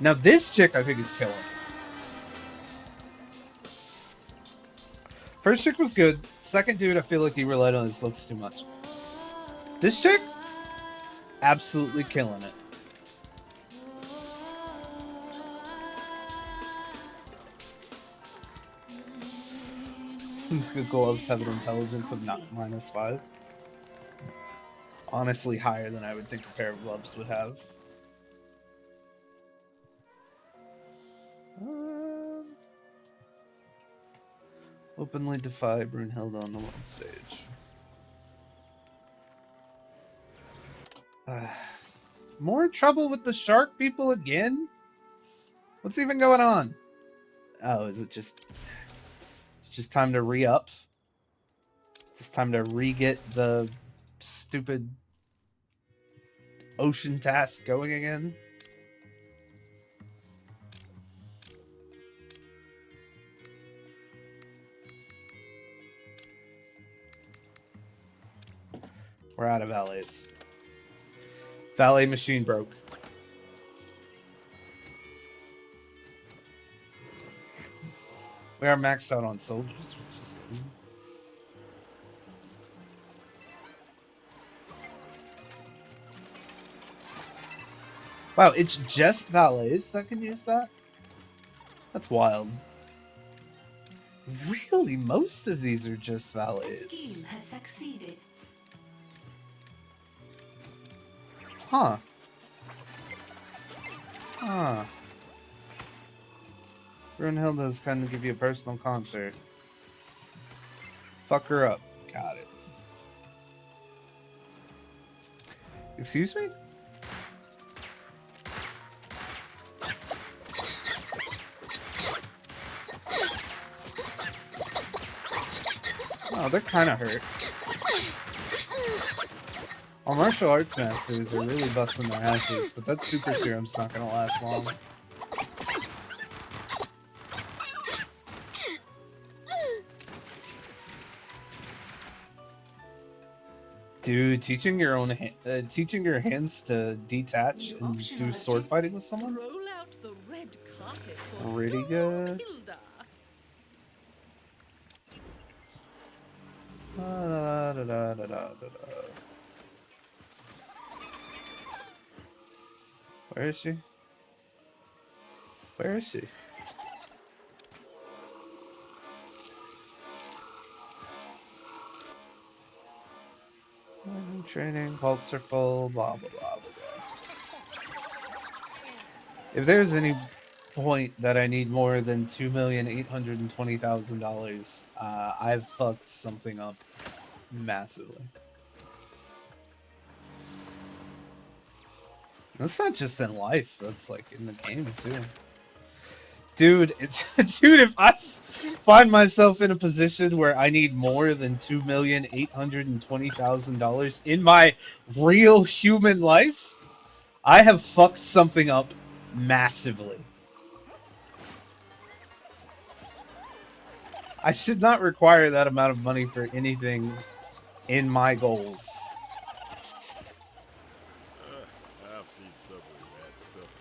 Now this chick I think is killing. First chick was good. Second dude, I feel like he relied on his looks too much. This chick, absolutely killing it. Gloves have an intelligence of not -5. Honestly, higher than I would think a pair of gloves would have. Openly defy Brunhilde on the one stage. More trouble with the shark people again? What's even going on? Oh, is it just... It's just time to re-up? Just time to re-get the stupid ocean task going again? We're out of valets. Valet machine broke. We are maxed out on soldiers, which is good. Wow, it's just valets that can use that? That's wild. Really, most of these are just valets. The scheme has succeeded. Huh. Huh. Brunhilde's kind of give you a personal concert. Fuck her up. Got it. Excuse me? Oh, they're kind of hurt. Our martial arts masters are really busting their asses, but that super serum's not gonna last long. Dude, teaching your hands to detach and do sword fighting with someone? Roll out the red carpet for Pretty good. Where is she? Where is she? Training, pulse are full, blah, blah, blah, blah, blah. If there's any point that I need more than $2,820,000, I've fucked something up massively. That's not just in life, that's like in the game too. Dude, dude, if I find myself in a position where I need more than $2,820,000 in my real human life, I have fucked something up massively. I should not require that amount of money for anything in my goals. I've seen Subway rats tough.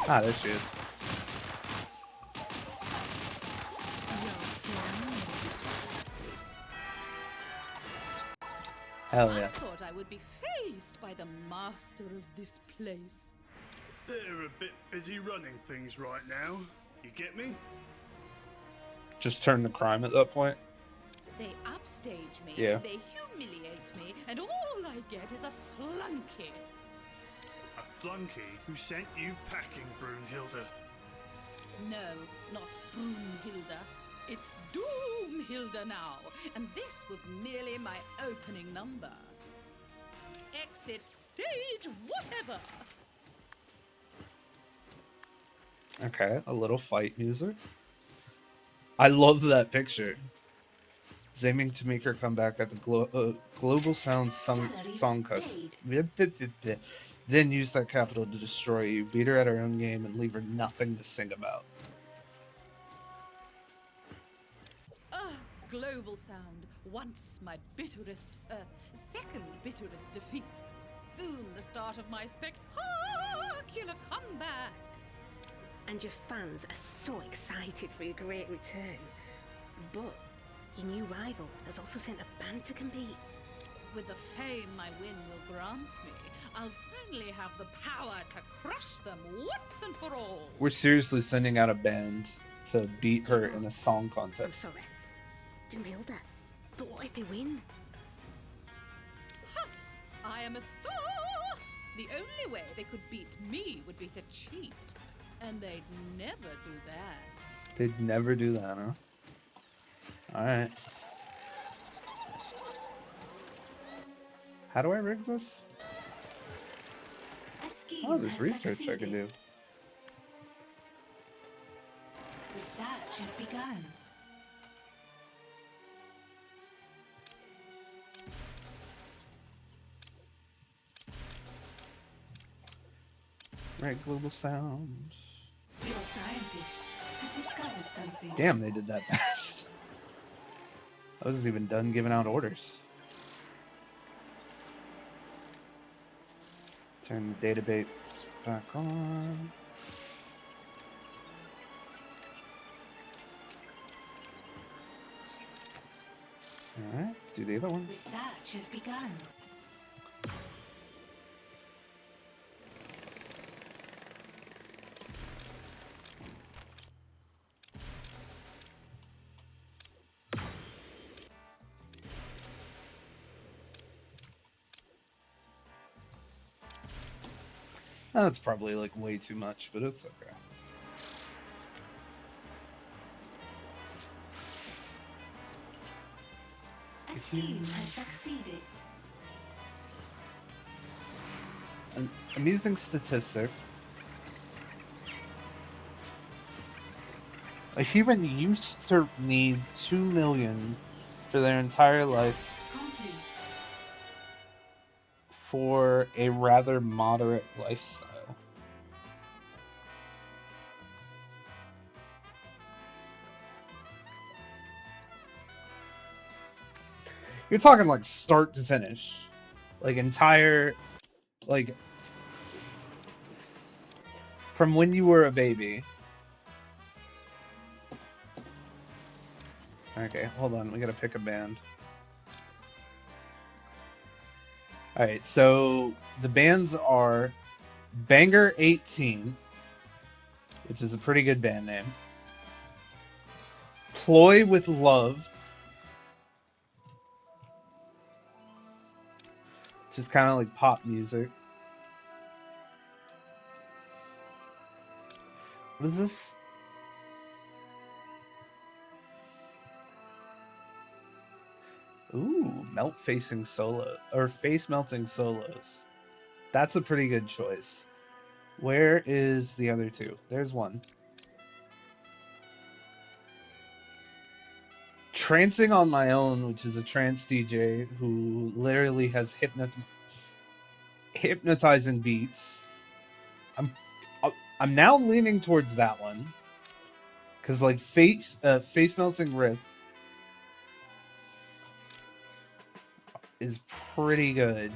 Ah, there she is. Hell yeah. I thought I would be faced by the master of this place. They're a bit busy running things right now. You get me? Just turn to crime at that point. They upstage me, Yeah. they humiliate me, and all I get is a flunky. A flunky who sent you packing, Brunhilde. No, not Brunhilde. It's Doomhilde now, and this was merely my opening number. Exit stage whatever. Okay, a little fight music. I love that picture. Is aiming to make her come back at the Global Sound song cuss. Then use that capital to destroy you, beat her at her own game, and leave her nothing to sing about. Global Sound, once my bitterest, second bitterest defeat. soon the start of my spectacular comeback. And your fans are so excited for your great return. But your new rival has also sent a band to compete. With the fame my win will grant me, I'll finally have the power to crush them once and for all. We're seriously sending out a band to beat her in a song I'm contest. sorry. Doomhilda. But what if they win? Ha! I am a star! The only way they could beat me would be to cheat. And they'd never do that. They'd never do that, huh? Alright. How do I rig this? A scheme Oh, there's has research I succeeded. can do. Research has begun. Right, global sounds. Your scientists have discovered something. Damn, they did that fast. I wasn't even done giving out orders. Turn the database back on. Alright, do the other one. Research has begun. That's probably like way too much, but it's okay. A scheme has succeeded. An amusing statistic. A human used to need 2 million for their entire life Complete. for a rather moderate lifestyle. You're talking like start to finish. Like entire, like from when you were a baby. Okay, hold on. We gotta pick a band. Alright, so the bands are Banger 18, which is a pretty good band name. Ploy with Love, which is kind of like pop music. What is this? Ooh, melt facing solo or face melting solos. That's a pretty good choice. Where is the other two? There's one. Trancing on My Own, which is a trance DJ who literally has hypnotizing beats. I'm now leaning towards that one because like face melting riffs is pretty good.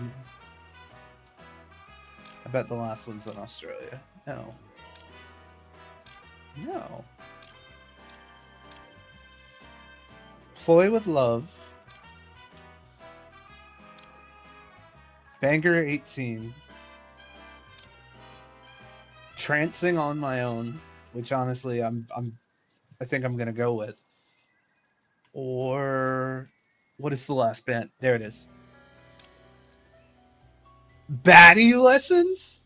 I bet the last one's in Australia. No. No. Ploy with Love. Banger 18. Trancing on My Own, which honestly I think I'm gonna go with. Or what is the last band? There it is. Baddie Lessons?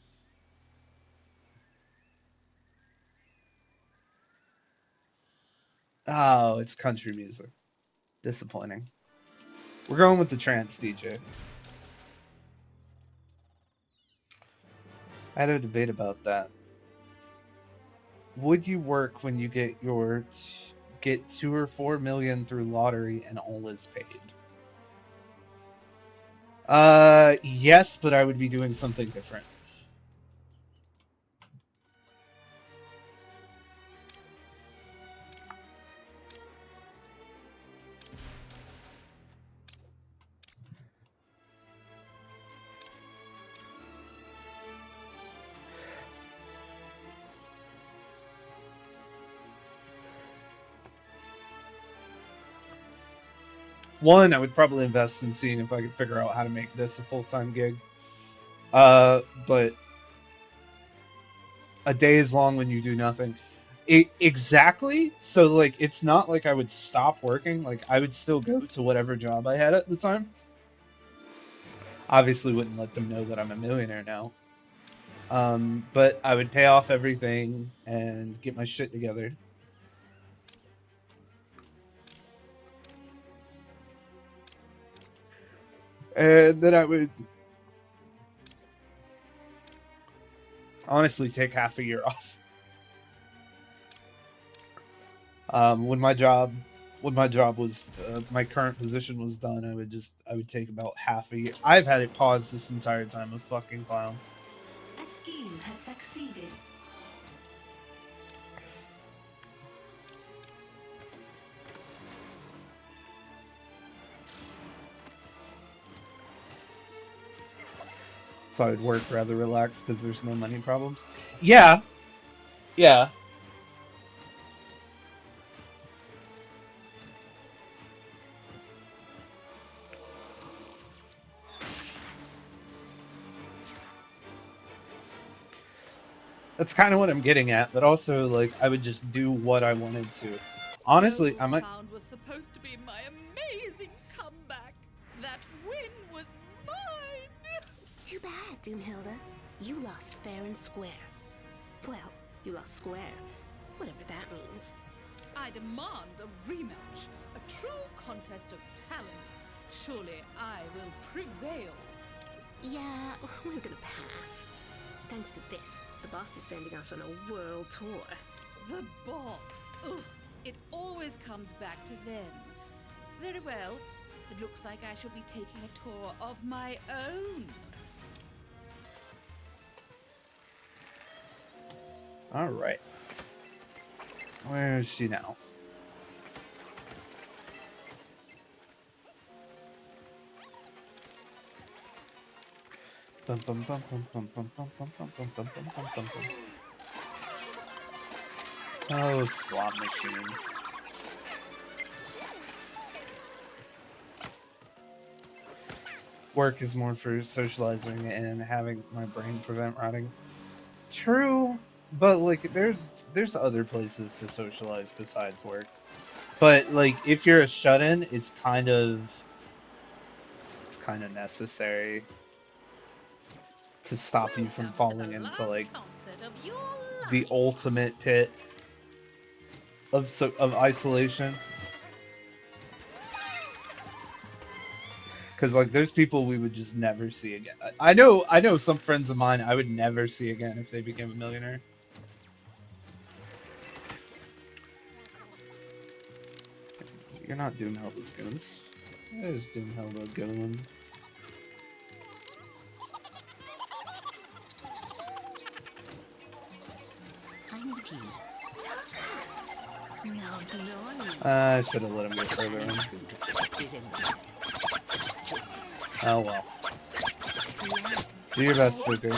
Oh, it's country music. Disappointing. We're going with the trance DJ. I had a debate about that. Would you work when you get your get 2 or 4 million through lottery and all is paid? Yes, but I would be doing something different. one, I would probably invest in seeing if I could figure out how to make this a full-time gig. But a day is long when you do nothing. Exactly. So like, it's not like I would stop working. Like, I would still go to whatever job I had at the time. Obviously wouldn't let them know that I'm a millionaire now. But I would pay off everything and get my shit together. And then I would honestly take half a year off. When my job was, my current position was done, I would take about half a year. I've had it paused this entire time, a fucking clown. A scheme has succeeded. So I would work rather relaxed because there's no money problems. Yeah. Yeah. That's kind of what I'm getting at, but also, like, I would just do what I wanted to. Honestly, I might... Sound was supposed to be my amazing comeback. That win was mine. Too bad, Doomhilda. You lost fair and square. Well, you lost square. Whatever that means. I demand a rematch. A true contest of talent. Surely I will prevail. Yeah, we're gonna pass. Thanks to this, the boss is sending us on a world tour. The boss. Ugh. It always comes back to them. Very well. It looks like I shall be taking a tour of my own. All right. Where is she now? Bum, bum, bum, bum, bum, bum, bum, bum, bum, bum, bum, bum, bum, bum, bum. Oh, slot machines. Work is more for socializing and having my brain prevent rotting. True, but like there's other places to socialize besides work. But like if you're a shut-in, it's kind of necessary to stop you from falling into like the ultimate pit of isolation. Because like there's people we would just never see again. I know some friends of mine I would never see again if they became a millionaire. You're not Doomhilda's goons. There's Doomhilda goon. I should have let him go further in. Oh well. Do your best, Fuku.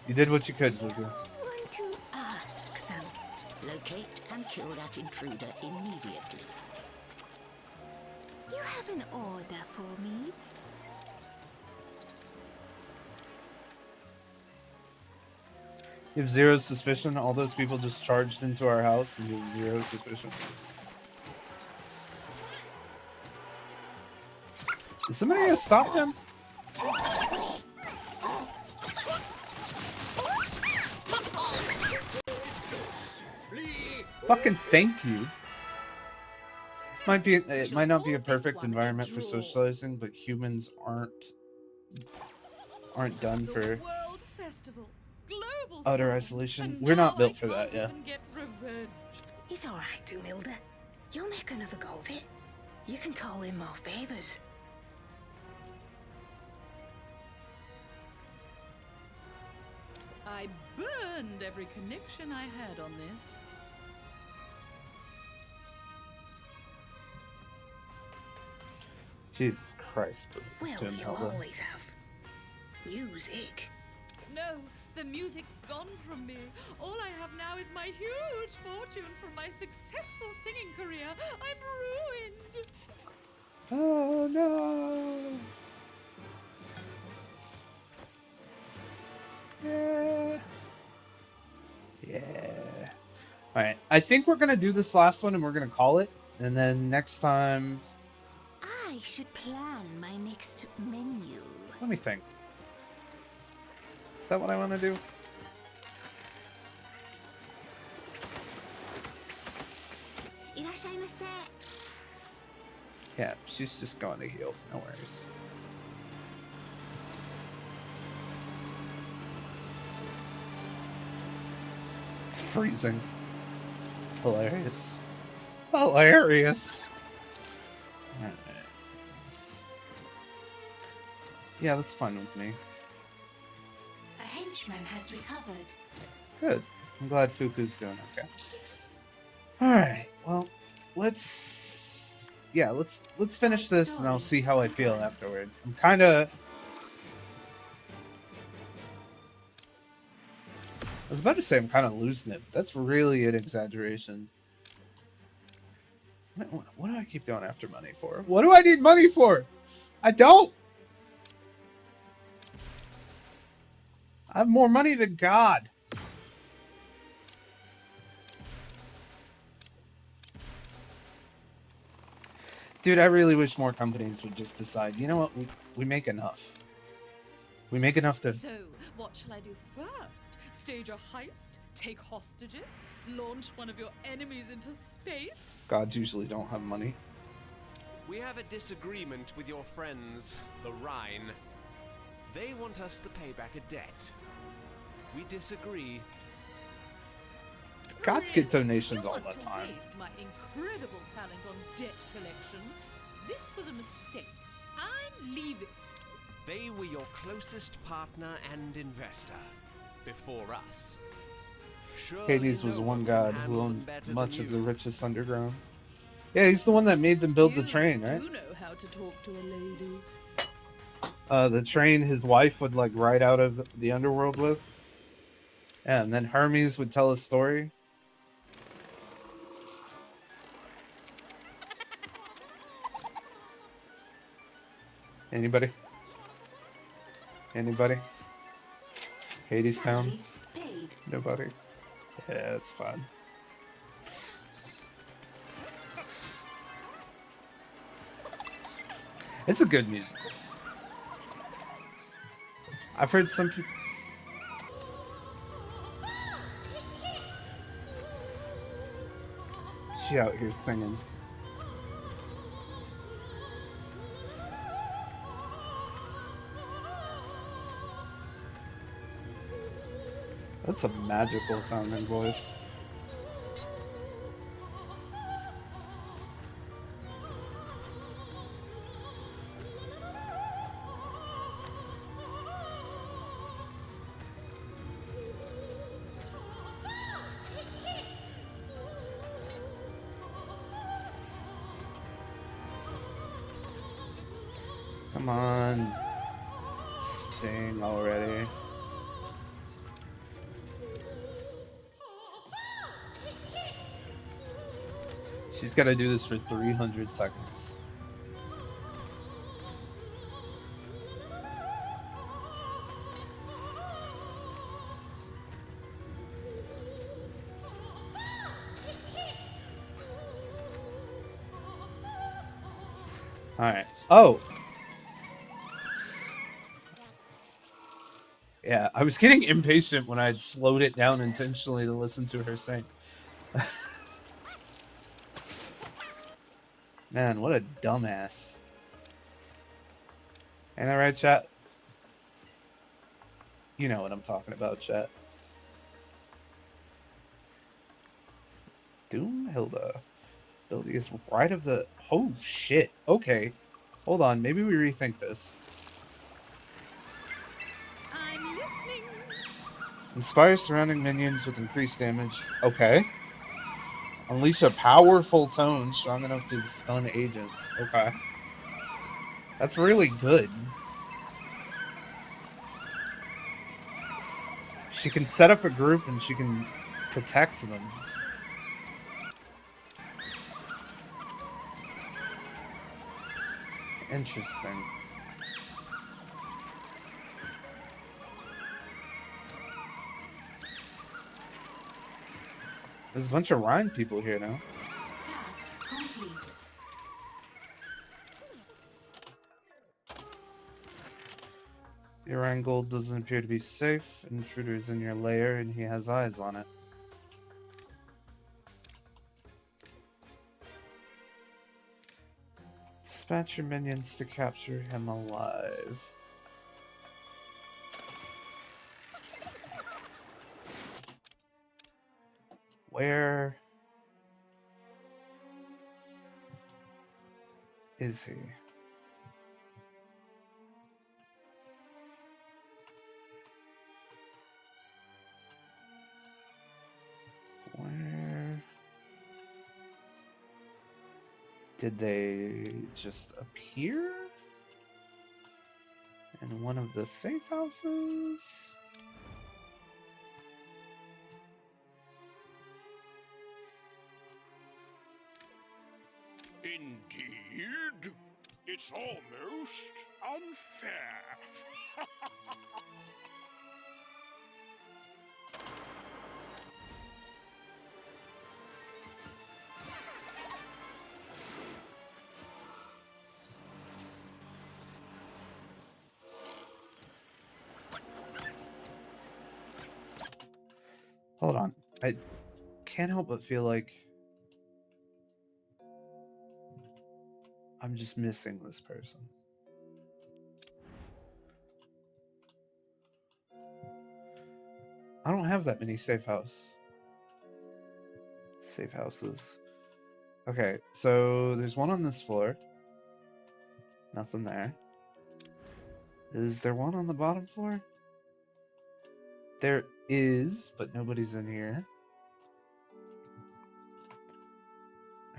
You did what you could, Fuku. Want to ask something? Locate and kill that intruder immediately. You have an order for me? You have zero suspicion? All those people just charged into our house and you have zero suspicion. Is somebody gonna stop them? Fucking thank you. It might not be a perfect environment for socializing, but humans aren't done for utter isolation. We're not built for that, yeah. It's alright, Doomhilda. You'll make another go of it. You can call in more favors. I burned every connection I had on this. Jesus Christ, Well, Jim you Hilda. always have. Music. No, the music's gone from me. All I have now is my huge fortune from my successful singing career. I'm ruined. Oh no. Yeah. Yeah. Alright, I think we're gonna do this last one and we're gonna call it. And then next time, I should plan my next menu. let me think. Is that what I want to do? Irashaimase. Yeah, she's just going to heal. No worries. It's freezing. Hilarious. Hilarious. Alright. Yeah, that's fine with me. A henchman has recovered. Good. I'm glad Fuku's doing okay. Alright, well, let's finish this and I'll see how I feel afterwards. I'm kinda I was about to say I'm kinda losing it, but that's really an exaggeration. What do I keep going after money for? What do I need money for? I don't! I have more money than God. Dude, I really wish more companies would just decide, you know what, we make enough. We make enough to... So, what shall I do first? Stage a heist? Take hostages? Launch one of your enemies into space? Gods usually don't have money. We have a disagreement with your friends, the Rhine. They want us to pay back a debt. We disagree. Gods get donations all You want the to time. waste my incredible talent on debt collection? This was a mistake. I'm leaving. They were your closest partner and investor before us. Surely Hades was no one can god who handle them owned better much than of the you. richest underground. Yeah, he's the one that made them build the train, right? You know how to talk to a lady. The train his wife would like ride out of the underworld with. Yeah, and then Hermes would tell a story. Anybody? Anybody? Hades Town? Nobody. Yeah, it's fun. It's a good musical. I've heard some people. She out here singing. That's a magical sounding voice. Come on. Sing already. She's got to do this for 300 seconds. Alright. Oh! Yeah, I was getting impatient when I had slowed it down intentionally to listen to her sing. Man, what a dumbass. Ain't that right, chat? You know what I'm talking about, chat. Doomhilda. Ability is right of the... Oh, shit. Okay. Hold on. Maybe we rethink this. I'm listening. Inspire surrounding minions with increased damage. Okay. Unleash a powerful tone strong enough to stun agents. Okay. That's really good. She can set up a group and she can protect them. Interesting. There's a bunch of Rhine people here now. Task complete. Your Rhine gold doesn't appear to be safe. Intruder is in your lair and he has eyes on it. Dispatch your minions to capture him alive. Where is he? Where did they just appear? In one of the safe houses? Indeed. It's almost unfair. Hold on. I can't help but feel like I'm just missing this person. I don't have that many safe houses. Okay, so there's one on this floor. Nothing there. Is there one on the bottom floor? There is, but nobody's in here.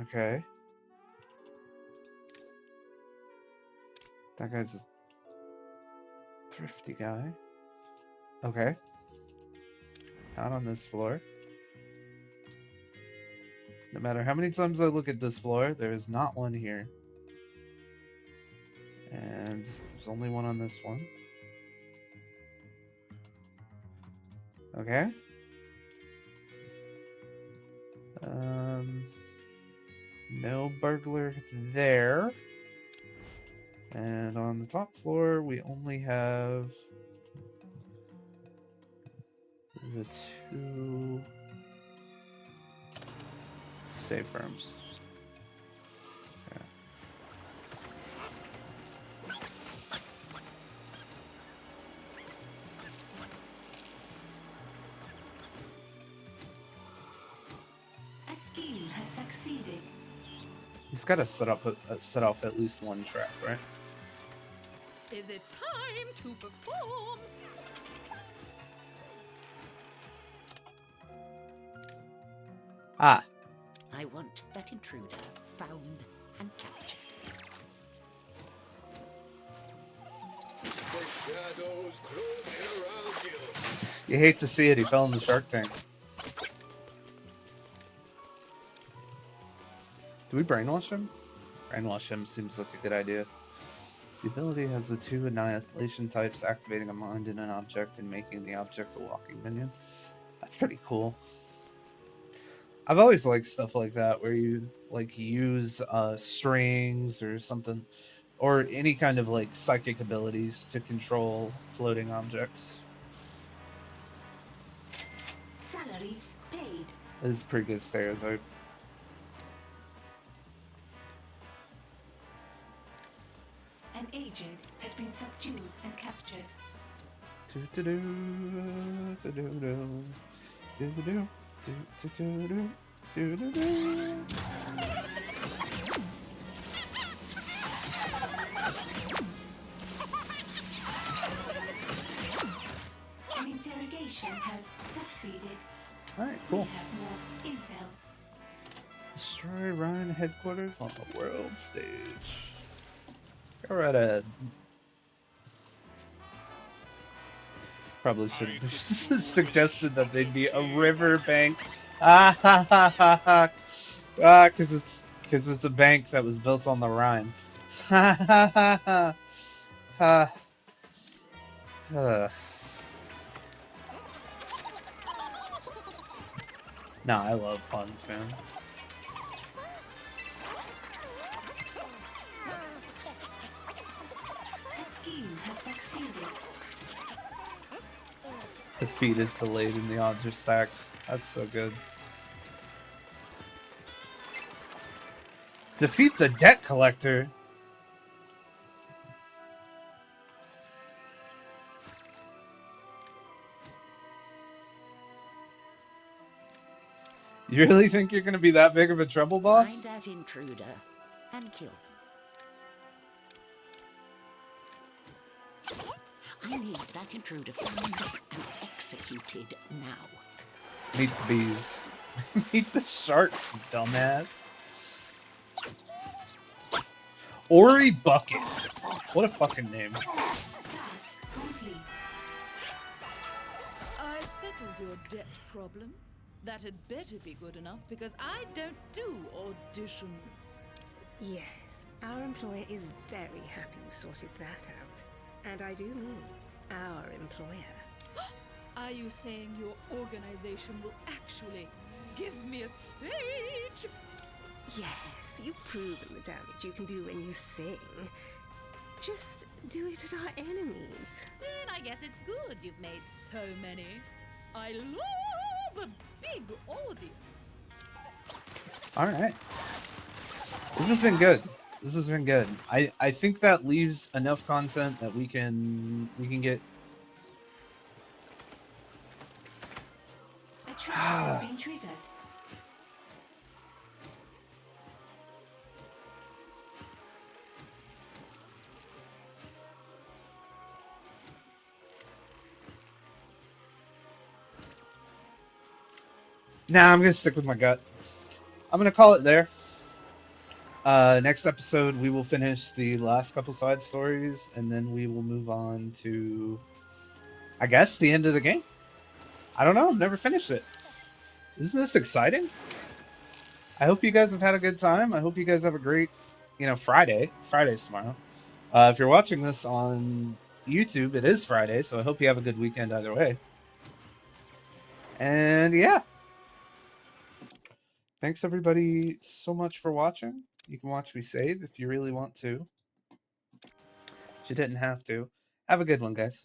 Okay. That guy's a thrifty guy. Okay. Not on this floor. No matter how many times I look at this floor, there is not one here. And there's only one on this one. Okay. No burglar there. And on the top floor, we only have the 2 safe rooms. Okay. A scheme has succeeded. He's got to set off at least one trap, right? Is it time to perform? Ah. I want that intruder found and captured. The shadows closing around you. You hate to see it. He fell in the shark tank. Do we brainwash him? Brainwash him seems like a good idea. The ability has the 2 annihilation types, activating a mind in an object and making the object a walking minion. That's pretty cool. I've always liked stuff like that, where you like use strings or something, or any kind of like psychic abilities to control floating objects. Salaries paid. This is a pretty good stereotype. An agent has been subdued and captured. An interrogation has succeeded. Alright, cool. We have more intel. Destroy Rhine headquarters on the world stage. Go right ahead. Probably should have suggested that they'd be a riverbank. Ah ha ha ha ha. Ah, because it's a bank that was built on the Rhine. Ha ha ha ha. Ha. Nah, I love puns, man. The scheme has succeeded. Defeat is delayed and the odds are stacked. That's so good. Defeat the debt collector. You really think you're going to be that big of a trouble boss? Find that intruder and kill him. I need that intruder found and executed now. Meet the bees. Meet the sharks, dumbass. Ori Bucket. What a fucking name. Task complete. I've settled your debt problem. That had better be good enough because I don't do auditions. Yes, our employer is very happy you sorted that out. And I do mean our employer. Are you saying your organization will actually give me a stage? Yes, you've proven the damage you can do when you sing. Just do it at our enemies. Then I guess it's good you've made so many. I love a big audience. All right. This has been good. This has been good. I think that leaves enough content that we can get. A trigger has been triggered. Nah, I'm gonna stick with my gut. I'm gonna call it there. Next episode, we will finish the last couple side stories, and then we will move on to, I guess, the end of the game. I don't know. I've never finished it. Isn't this exciting? I hope you guys have had a good time. I hope you guys have a great, Friday. Friday's tomorrow. If you're watching this on YouTube, it is Friday, so I hope you have a good weekend either way. And yeah. Thanks everybody so much for watching. You can watch me save if you really want to. But you didn't have to. Have a good one, guys.